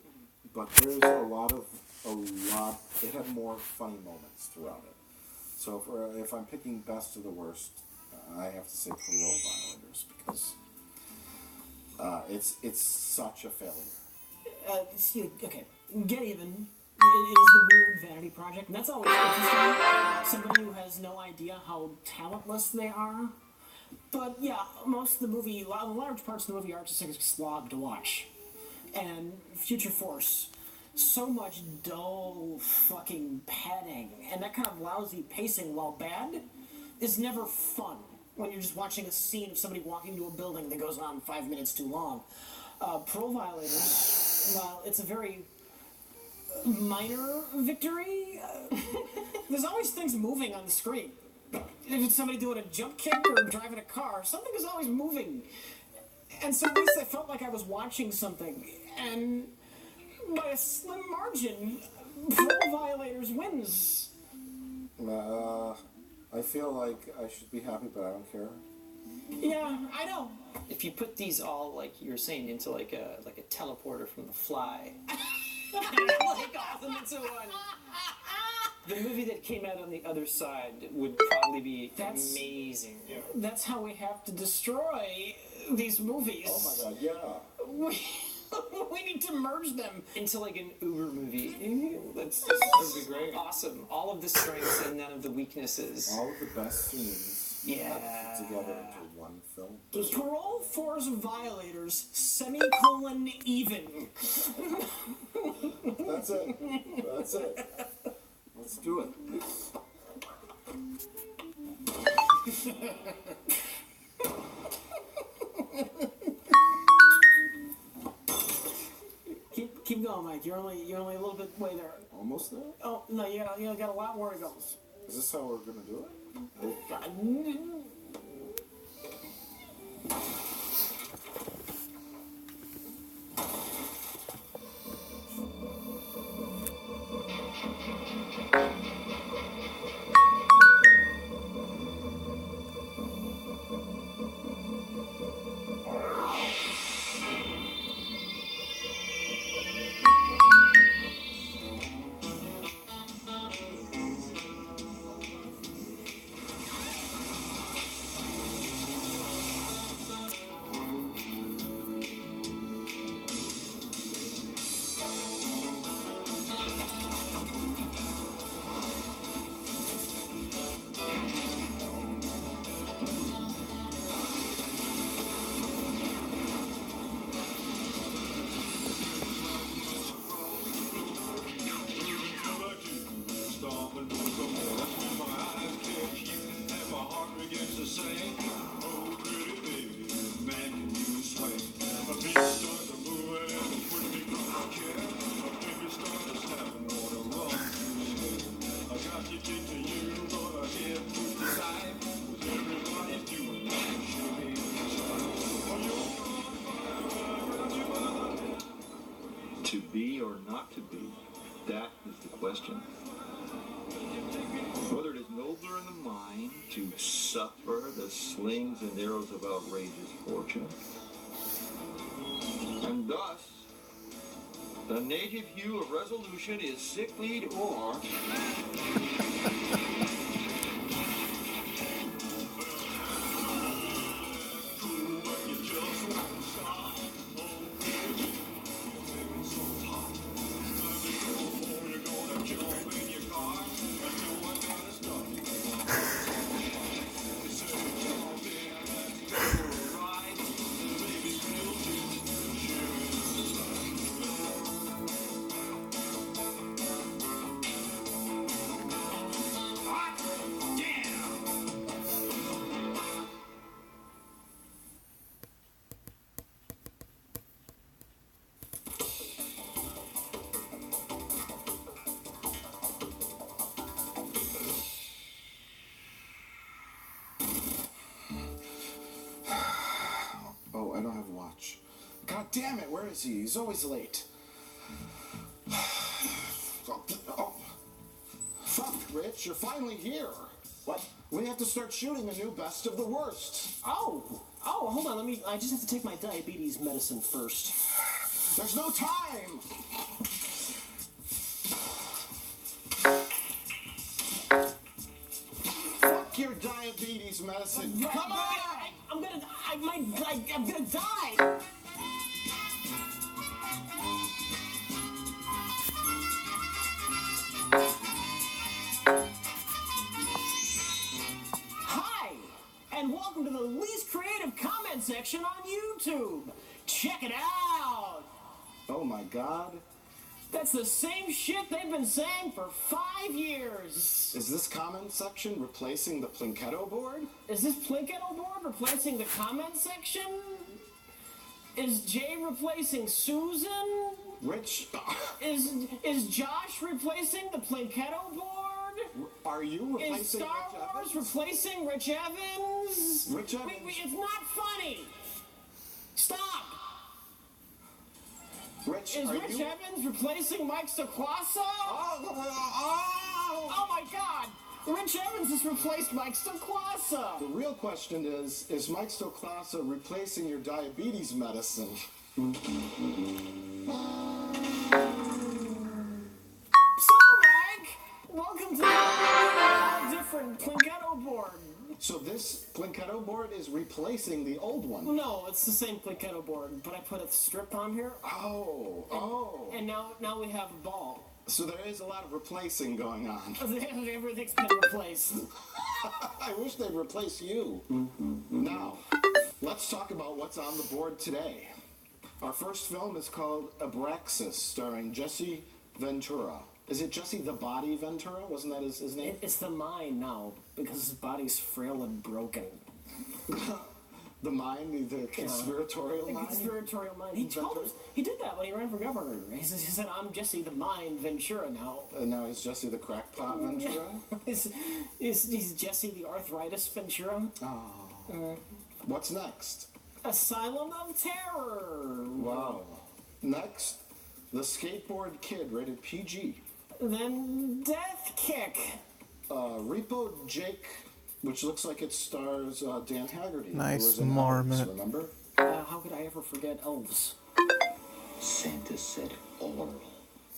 but there's it had more funny moments throughout it. So if I'm picking Best of the Worst, I have to say Parole Violators, because it's such a failure. Okay, Get Even. It is the weird vanity project, and that's always interesting. Somebody who has no idea how talentless they are. But yeah, most of the movie, large parts of the movie are just like a slog to watch. And Future Force, so much dull fucking padding, and that kind of lousy pacing, while bad, is never fun when you're just watching a scene of somebody walking to a building that goes on 5 minutes too long. Parole Violators, while it's a very minor victory, there's always things moving on the screen. If it's somebody doing a jump kick or driving a car, something is always moving. And so at least I felt like I was watching something. And by a slim margin, Parole Violators wins. I feel like I should be happy, but I don't care. Yeah, I know. If you put these all, like you were saying, into like a teleporter from The Fly, like all of them into one, the movie that came out on the other side would probably be amazing. That's how we have to destroy these movies. Oh my god, yeah. We need to merge them into like an Uber movie. That would be great. Awesome. All of the strengths and none of the weaknesses. All of the best scenes together into one film. Parole Force Violators, even. That's it. That's it. Let's do it. Keep going, Mike. You're only a little bit way there. Almost there? Oh no, you got a lot more to go. Is this how we're gonna do it? To be or not to be, that is the question. Whether it is nobler in the mind to suffer the slings and arrows of outrageous fortune, and thus the native hue of resolution is sicklied, or Oh, I don't have a watch. God damn it, where is he? He's always late. Oh. Fuck, Rich, you're finally here. What? We have to start shooting a new Best of the Worst. Oh, hold on. I just have to take my diabetes medicine first. There's no time. Fuck your diabetes medicine. Come on! I'm gonna die. Hi, and welcome to the least creative comment section on YouTube. Check it out. Oh my God. That's the same shit they've been saying for 5 years. Is this comment section replacing the Plinketto board? Is this Plinketto board replacing the comment section? Is Jay replacing Susan? Which? Is Josh replacing the Plinketto board? Are you replacing Is Star Wars replacing Rich Evans? Rich Evans? Wait, it's not funny. Stop. Rich, is Rich Evans replacing Mike Stoklasa? Oh my God! Rich Evans has replaced Mike Stoklasa. The real question is Mike Stoklasa replacing your diabetes medicine? So, Mike, welcome to the different Plinketto board. So this Plinketto board is replacing the old one? No, it's the same Plinketto board, but I put a strip on here. And now we have a ball. So there is a lot of replacing going on. Everything's been replaced. I wish they'd replace you. Now, let's talk about what's on the board today. Our first film is called Abraxas, starring Jesse Ventura. Is it Jesse the Body Ventura? Wasn't that his name? It's the mind now, because his body's frail and broken. The mind, the conspiratorial mind? The conspiratorial mind. He told us, he did that when he ran for governor. He said, I'm Jesse the Mind Ventura now. And now he's Jesse the Crackpot Ventura? He's Jesse the Arthritis Ventura. Oh. What's next? Asylum of Terror. Wow. Next, The Skateboard Kid, rated PG. Then Death Kick. Repo Jake, which looks like it stars Dan Haggerty. Nice Elves, marmot. remember? How could I ever forget Elves? Santa said oral.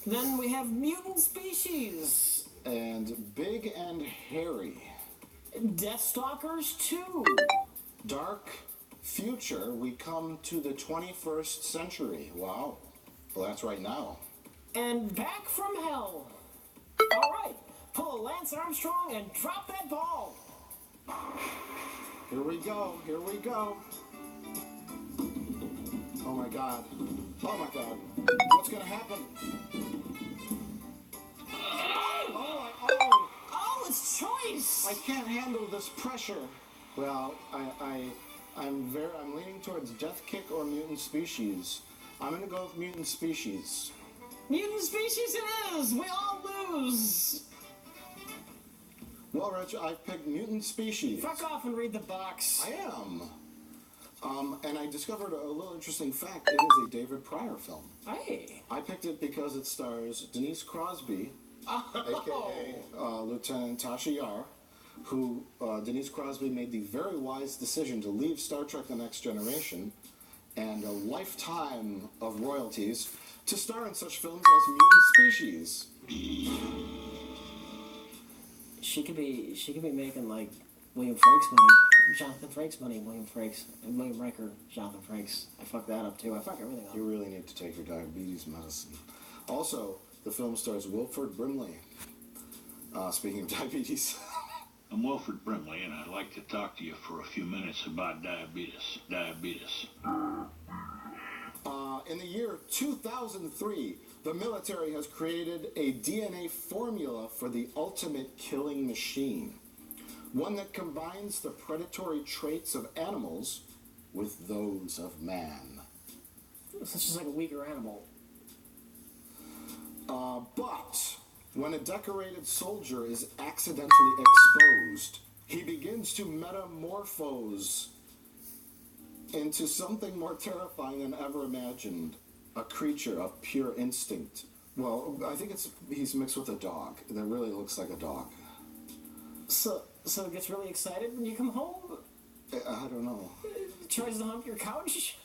Then we have Mutant Species. And Big and Hairy. Deathstalkers 2. Dark Future, we come to the 21st century. Wow. Well, that's right now. And Back from Hell. All right, pull a Lance Armstrong and drop that ball. Here we go. Here we go. Oh my God. Oh my God. What's gonna happen? Oh, it's Choice. I can't handle this pressure. Well, I'm leaning towards Death Kick or Mutant Species. I'm gonna go with Mutant Species. Mutant Species it is. We all lose. Well, Rich, I've picked Mutant Species. Fuck off and read the box. I am. And I discovered a little interesting fact. It is a David Pryor film. Hey. I picked it because it stars Denise Crosby, a.k.a. Lieutenant Tasha Yar, who Denise Crosby made the very wise decision to leave Star Trek The Next Generation and a lifetime of royalties to star in such films as Mutant Species. She could be making like William Frakes money, Jonathan Frakes money, William Riker, Jonathan Frakes. I fucked that up too. I fuck everything up. You really need to take your diabetes medicine. Also, the film stars Wilford Brimley. Speaking of diabetes. I'm Wilford Brimley, and I'd like to talk to you for a few minutes about diabetes. In the year 2003, the military has created a DNA formula for the ultimate killing machine. One that combines the predatory traits of animals with those of man. It's just like a weaker animal. But when a decorated soldier is accidentally exposed, he begins to metamorphose into something more terrifying than ever imagined. A creature of pure instinct. Well, I think he's mixed with a dog. That really looks like a dog. So it gets really excited when you come home? I don't know. Tries to hump your couch?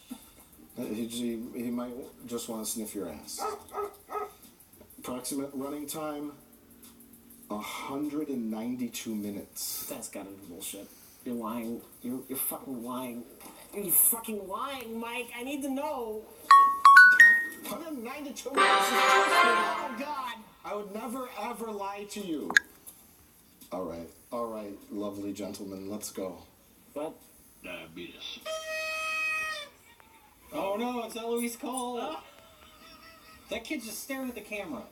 He might just want to sniff your ass. Approximate running time, 192 minutes. That's gotta be bullshit. You're lying. You're fucking lying. You're fucking lying, Mike. I need to know. 192 minutes. Oh, God. I would never, ever lie to you. All right, lovely gentlemen, let's go. What? Diabetes. Oh no, it's Eloise Cole. That kid's just staring at the camera.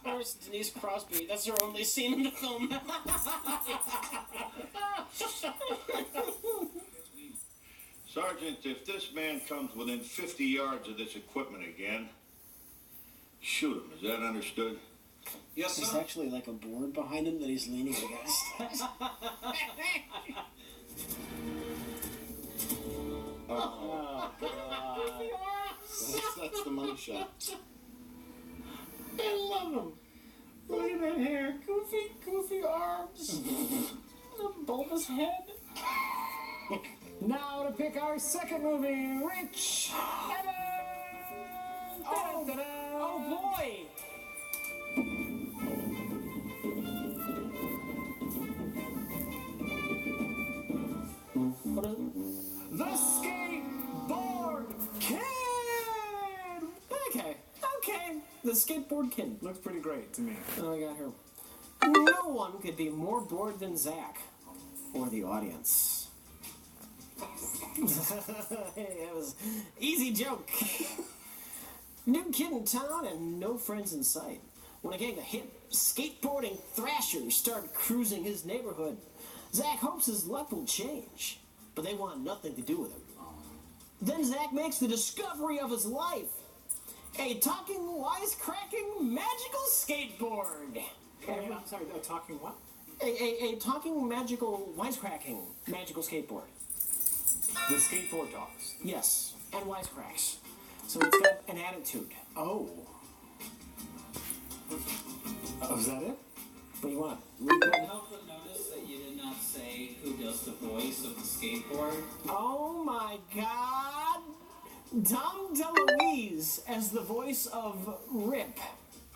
Where's Denise Crosby? That's her only scene in the film. Sergeant, if this man comes within 50 yards of this equipment again, shoot him. Is that understood? Yes, There's actually like a board behind him that he's leaning against. Oh, God. That's the money shot. I love him. Look at that hair. Goofy arms. The bulbous head. Now to pick our second movie, Rich Evan! Oh boy! What is it? The Skateboard Kid! Okay. The Skateboard Kid. Looks pretty great to me. What do I got here? No one could be more bored than Zach. Or the audience. It was easy joke. New kid in town and no friends in sight. When a gang of hip skateboarding thrashers start cruising his neighborhood, Zach hopes his luck will change, but they want nothing to do with him. Then Zach makes the discovery of his life. A talking, wisecracking, magical skateboard. I'm sorry, talking what? A talking, magical, wisecracking, magical skateboard. The skateboard talks. Yes, and wisecracks. So it's got an attitude. Oh. Is that it? What do you want? Can't help but notice that you did not say who does the voice of the skateboard. Oh my God! Tom DeLuise as the voice of Rip.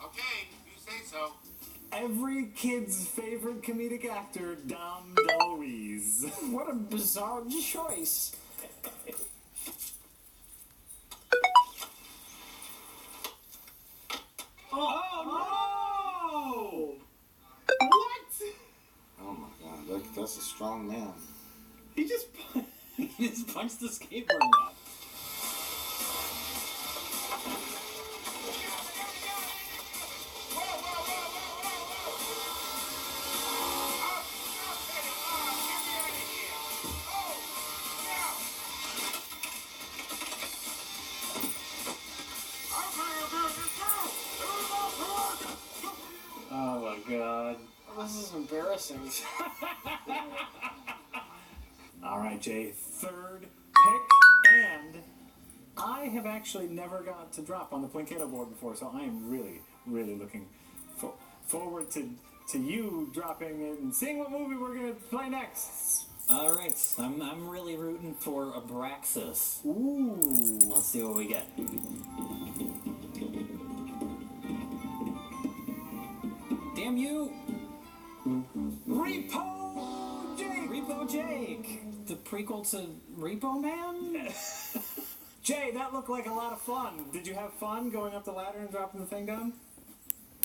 Okay, you say so. Every kid's favorite comedic actor, Dom DeLuise. What a bizarre choice. Oh! What? Oh my God, that's a strong man. He just punched the skateboard man. Oh my God. This is embarrassing. All right, Jay. Third pick. I have actually never got to drop on the Plinketto board before, so I am really, really looking forward to you dropping it and seeing what movie we're going to play next. All right, I'm really rooting for Abraxas. Ooh. Let's see what we get. Damn you! Repo Jake! Repo Jake! The prequel to Repo Man? Jay, that looked like a lot of fun. Did you have fun going up the ladder and dropping the thing down?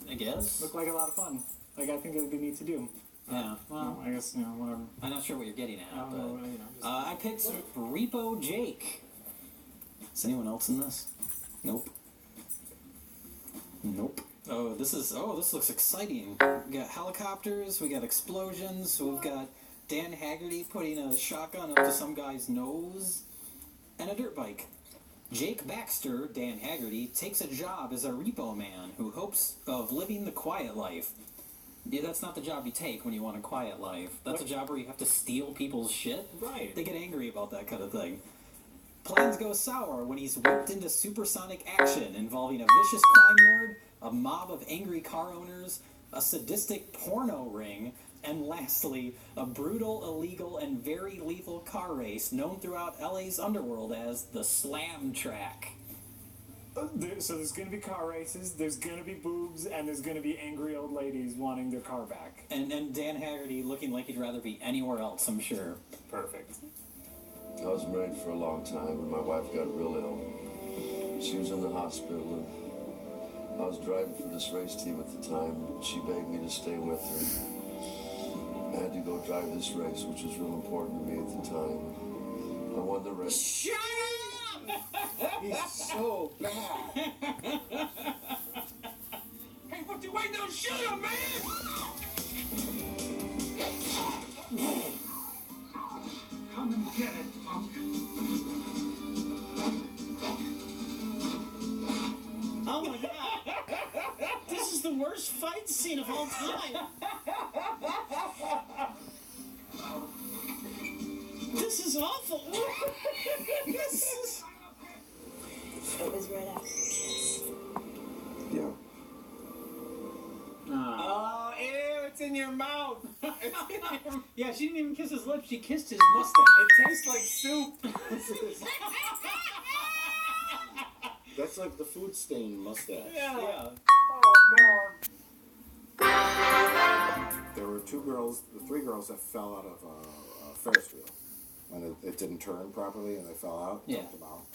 I guess. Looked like a lot of fun. Like, I think it would be neat to do. Yeah. Well, I guess, whatever. I'm not sure what you're getting at, but... just... I picked Repo Jake. Is anyone else in this? Nope. Nope. Oh, this looks exciting. We got helicopters, we got explosions, we've got Dan Haggerty putting a shotgun up to some guy's nose, and a dirt bike. Jake Baxter, Dan Haggerty, takes a job as a repo man who hopes of living the quiet life. Yeah, that's not the job you take when you want a quiet life. That's a job where you have to steal people's shit. Right. They get angry about that kind of thing. Plans go sour when he's whipped into supersonic action involving a vicious crime lord, a mob of angry car owners, a sadistic porno ring, and lastly, a brutal, illegal, and very lethal car race known throughout LA's underworld as the Slam Track. So there's going to be car races, there's going to be boobs, and there's going to be angry old ladies wanting their car back. And Dan Haggerty looking like he'd rather be anywhere else, I'm sure. Perfect. I was married for a long time, and my wife got real ill. She was in the hospital, and I was driving for this race team at the time. She begged me to stay with her. I had to go drive this race, which was real important to me at the time. I won the race. Shut up! He's so bad. Hey, what you waiting on? Shoot him, man! Come and get it, punk. Oh my god! This is the worst fight scene of all time. This is awful. This is... It was right after the kiss. Yeah. Oh, ew, it's in your mouth. Yeah, she didn't even kiss his lips, she kissed his mustache. It tastes like soup. That's like the food stain mustache. Yeah. There were three girls that fell out of a Ferris wheel when it didn't turn properly and they fell out, dumped them out.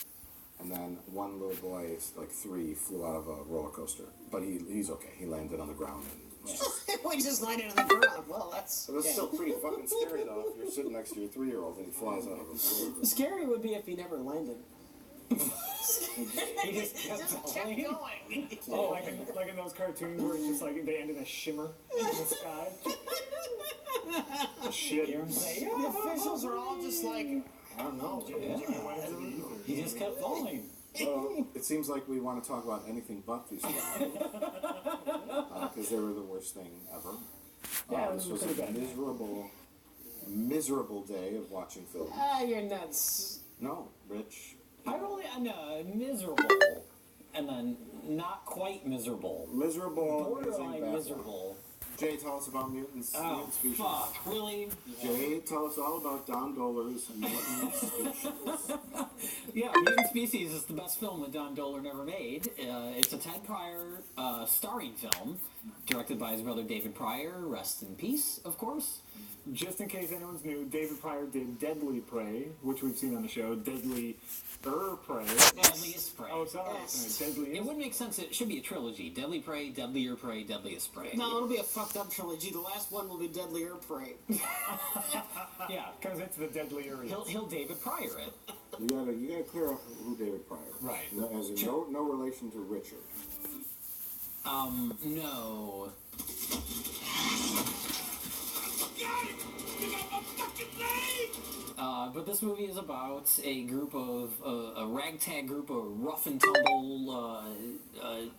And then one little boy, like 3, flew out of a roller coaster. But he's okay. He landed on the ground. And We just landed on the ground. Well, that's... It was still pretty fucking scary, though, if you're sitting next to your 3-year-old and he flies out of a balloon. Scary would be if he never landed. He just kept going. Oh, like in those cartoons where it's just like they end in a shimmer in the sky. Shit. The officials are all just like, I don't know. He just kept falling. Well, it seems like we want to talk about anything but these films. Because they were the worst thing ever. This was a miserable day of watching films. You're nuts. No, Rich. Miserable. And then not quite miserable. Miserable. Borderline miserable. Jay, tell us about mutants. Oh, mutant species. fuck. Really? Jay, tell us all about Don Dohler's Mutant Species. Yeah, Mutant Species is the best film that Don Dohler never made. It's a Ted Pryor starring film, directed by his brother David Pryor. Rest in peace, of course. Just in case anyone's new, David Pryor did Deadly Prey, which we've seen on the show. Deadly Prey. Deadliest Prey. Oh, sorry. Yes. Deadliest. It would make sense. It should be a trilogy. Deadly Prey, Deadlier Prey, Deadliest Prey. No, it'll be a fucked up trilogy. The last one will be Deadlier Prey. Yeah, because it's the Deadlier. He'll David Pryor it. You gotta clear up who David Pryor is. Right. As in no relation to Richard. No. But this movie is about a ragtag group of rough and tumble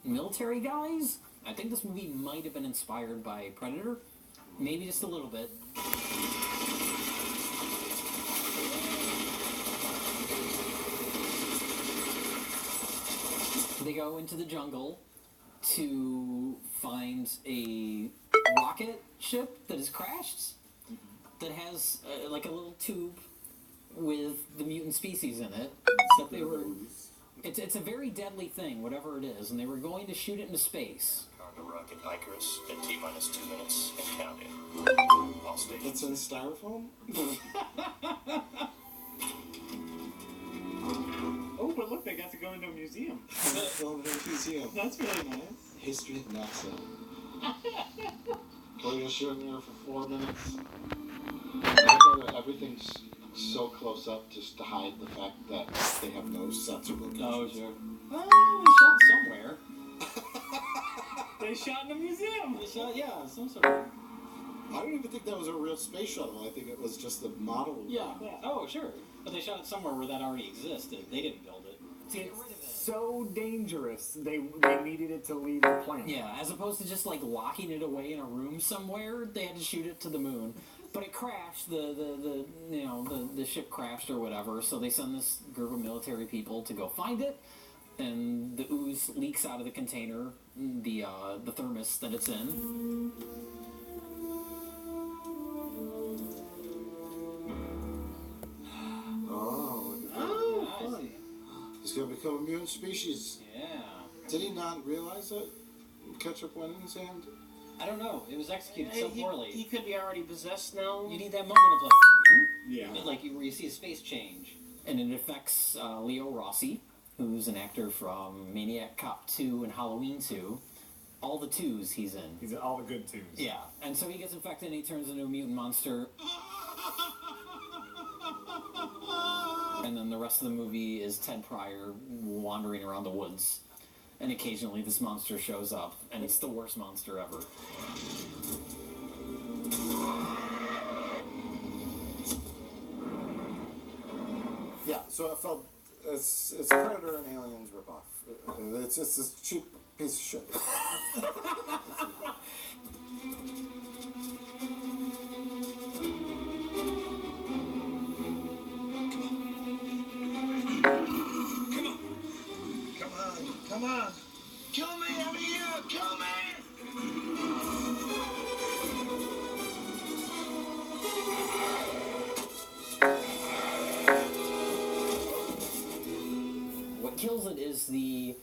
military guys. I think this movie might have been inspired by Predator, maybe just a little bit. they go into the jungle to find a rocket ship that has crashed that has like a little tube with the mutant species in it that they were. It's a very deadly thing, whatever it is, and they were going to shoot it into space. On the rocket Icarus at T-minus 2 minutes and counting. All stations. It's in styrofoam? Oh, but look, they got to go into a museum. Film in a museum. That's really nice. History of NASA. We're gonna shoot in there for 4 minutes. I know that everything's so close up just to hide the fact that they have no sets or locations. Oh, sure. Well, they shot somewhere. They shot in a museum. They shot, yeah, some sort of. I don't even think that was a real space shuttle. I think it was just the model. Yeah. Oh, sure. But they shot it somewhere where that already existed. They didn't build it. It's so dangerous. They needed it to leave the planet. Yeah, as opposed to just like locking it away in a room somewhere, they had to shoot it to the moon. But it crashed. The ship crashed or whatever. So they send this group of military people to go find it, and the ooze leaks out of the container, the thermos that it's in. Fun. He's gonna become a mutant species. Yeah. Did he not realize that? Ketchup went in his hand? I don't know. It was executed so poorly. He could be already possessed now. You need that moment of like, yeah, like where you see his face change, and it affects Leo Rossi, who's an actor from Maniac Cop 2 and Halloween 2. All the 2s he's in. He's in all the good 2s. Yeah, and so he gets infected and he turns into a mutant monster. And then the rest of the movie is Ted Pryor wandering around the woods. And occasionally this monster shows up, and it's the worst monster ever. Yeah, so I felt it's Predator and Aliens ripoff. It's just this cheap piece of shit. Come on. Kill me, I'm here. Kill me. What kills it is the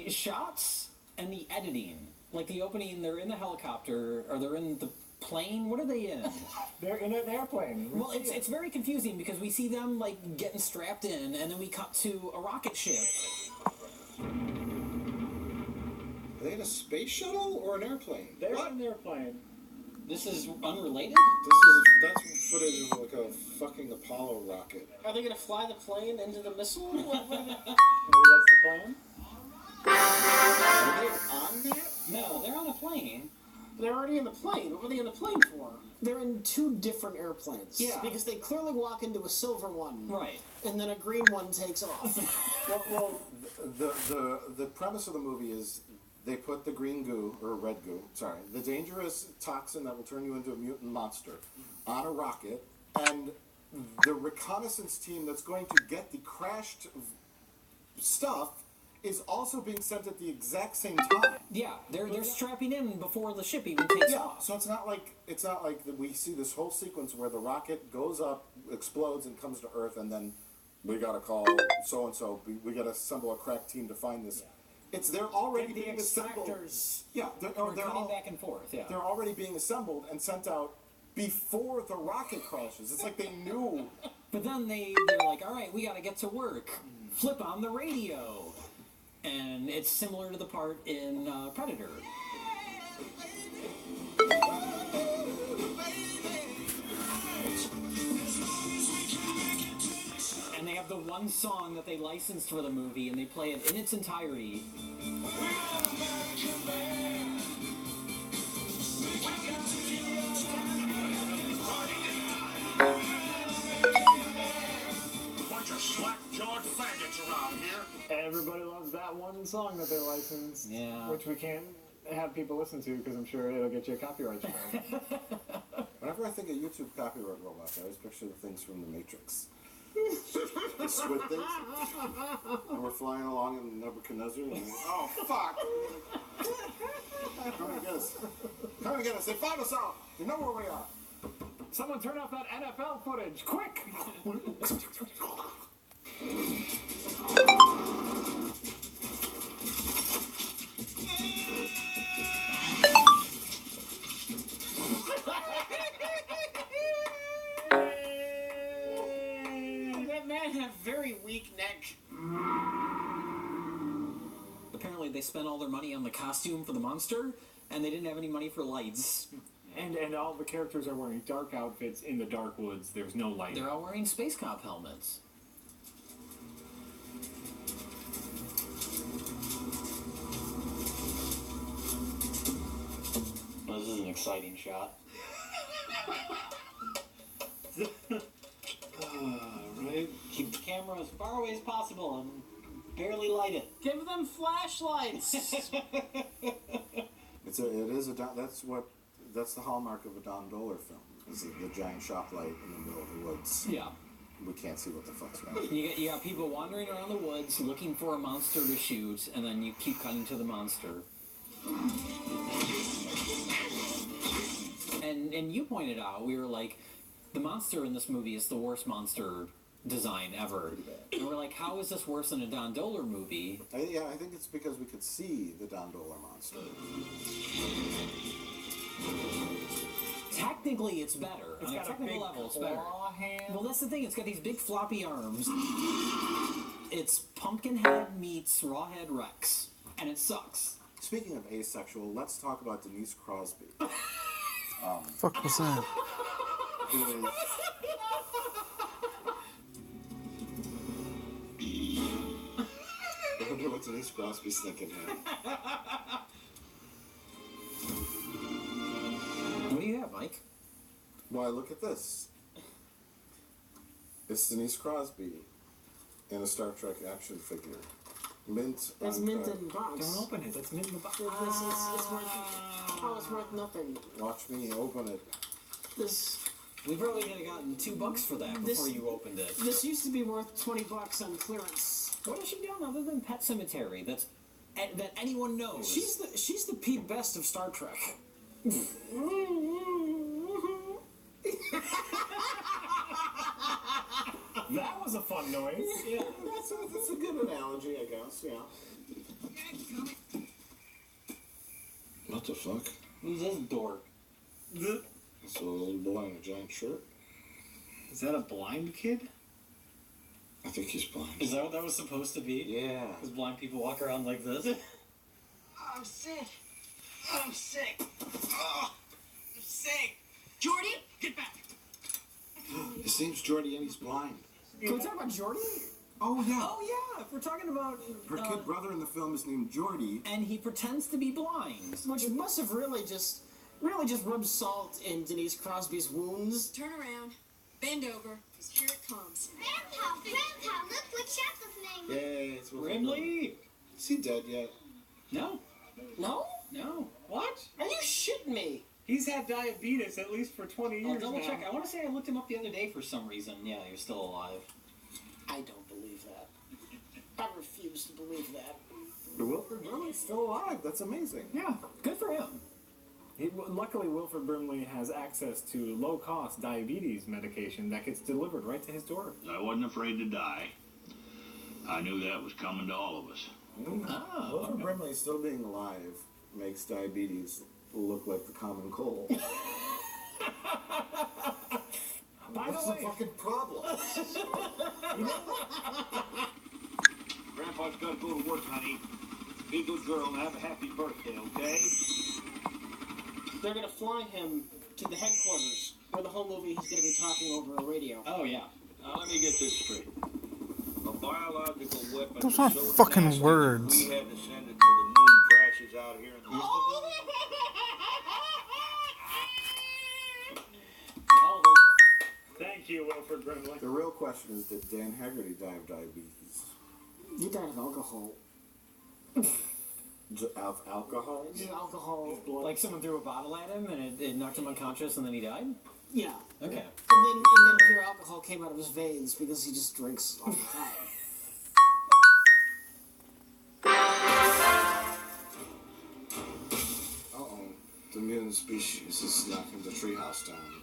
shots and the editing. Like the opening, they're in the helicopter, or they're in the plane. What are they in? They're in an airplane. Well, it's very confusing because we see them like getting strapped in, and then we cut to a rocket ship. Are they in a space shuttle or an airplane? They're in an airplane. This is unrelated? That's footage of like a fucking Apollo rocket. Are they gonna fly the plane into the missile? Maybe that's the plan? Are they on that? No, they're on a plane. They're already in the plane. What were they in the plane for? They're in 2 different airplanes. Yeah. Because they clearly walk into a silver one. Right. And then a green one takes off. Well, the premise of the movie is they put the green goo, or red goo, sorry, the dangerous toxin that will turn you into a mutant monster on a rocket, and the reconnaissance team that's going to get the crashed stuff is also being sent at the exact same time. Yeah, they're strapping in before the ship even takes off. So it's not like that we see this whole sequence where the rocket goes up, explodes, and comes to Earth, and then we gotta call so and so. We gotta assemble a crack team to find this. It's they're already the being assembled. extractors. Yeah, they're all back and forth. Yeah, they're already being assembled and sent out before the rocket crashes. It's like they knew. But then they're like, all right, we gotta get to work. Flip on the radio. And it's similar to the part in Predator. And they have the one song that they licensed for the movie, and they play it in its entirety. Bunch of slack-jawed faggots around here. Everybody loves that one song that they licensed. Yeah. Which we can't have people listen to because I'm sure it'll get you a copyright strike. Whenever I think of YouTube copyright robots, I always picture the things from The Matrix. The squid things. And we're flying along in Nebuchadnezzar. And oh, fuck! Come and get us. Come and get us. They found us out. You know where we are. Someone turn off that NFL footage, quick! That man had very weak neck. Apparently they spent all their money on the costume for the monster, and they didn't have any money for lights. And all the characters are wearing dark outfits in the dark woods. There's no light. They're all wearing space cop helmets. Well, this is an exciting shot. Right? Keep the camera as far away as possible and barely light it. Give them flashlights. That's the hallmark of a Don Dohler film. Is the giant shop light in the middle of the woods. Yeah. We can't see what the fuck's going on. You got people wandering around the woods looking for a monster to shoot, and then you keep cutting to the monster. And you pointed out, we were like, the monster in this movie is the worst monster design ever. And we're like, how is this worse than a Don Dohler movie? I think it's because we could see the Don Dohler monster. Technically, it's better. It's On got a technical big level, it's better. claw hand. Well, that's the thing. It's got these big floppy arms. It's Pumpkinhead meets Rawhead Rex, and it sucks. Speaking of asexual, let's talk about Denise Crosby. Fuck was that? Who is... I wonder what Denise Crosby's thinking here. What do you have, Mike? Why, look at this. It's Denise Crosby in a Star Trek action figure. Mint. That's mint in box. Don't open it. That's mint in the box. It's worth nothing. Watch me open it. We probably could have gotten $2 for that before you opened it. This used to be worth $20 on clearance. What has she done other than Pet Sematary that anyone knows? She's the Pete Best of Star Trek. That was a fun noise. Yeah, that's a good analogy, I guess. Yeah. What the fuck? Who's this dork? It's a little boy in a giant shirt. Is that a blind kid? I think he's blind. Is that what that was supposed to be? Yeah. Because blind people walk around like this? I'm sick. I'm sick. Oh, I'm sick. Jordy, get back. His name's Jordy and he's blind. Can we talk about Jordy? Oh, yeah. Oh, yeah. If we're talking about... Her kid brother in the film is named Jordy. And he pretends to be blind. Which must have really just rubbed salt in Denise Crosby's wounds. Turn around, bend over, because here it comes. Grandpa, look what Shackle's name. Yay, it's Grimly! Is he dead yet? No. No? No. What? Are you shitting me? He's had diabetes at least for 20 years I'll double now. check. I want to say I looked him up the other day for some reason. Yeah, he was still alive. I don't believe that. I refuse to believe that. Wilford Brimley's still alive. That's amazing. Yeah, good for him. Luckily, Wilford Brimley has access to low-cost diabetes medication that gets delivered right to his door. I wasn't afraid to die. I knew that was coming to all of us. Oh. Wilford Brimley still being alive makes diabetes look like the common cold. What's the fucking problem? Grandpa's got to go to work, honey. Be a good girl and have a happy birthday, okay? They're gonna fly him to the headquarters where the whole movie he's gonna be talking over a radio. Oh, yeah. Now, let me get this straight. A biological weapon. Those is aren't so fucking nasty, words. We had to send it to the moon crashes out here in the Thank you, Wilford Brimley. The real question is, did Dan Haggerty die of diabetes? He died of alcohol. Of alcohol? Alcohol. Like someone threw a bottle at him and it knocked him unconscious and then he died? Yeah. Okay. And then pure alcohol came out of his veins because he just drinks all the time. Uh-oh. The mutant species is knocking the treehouse down.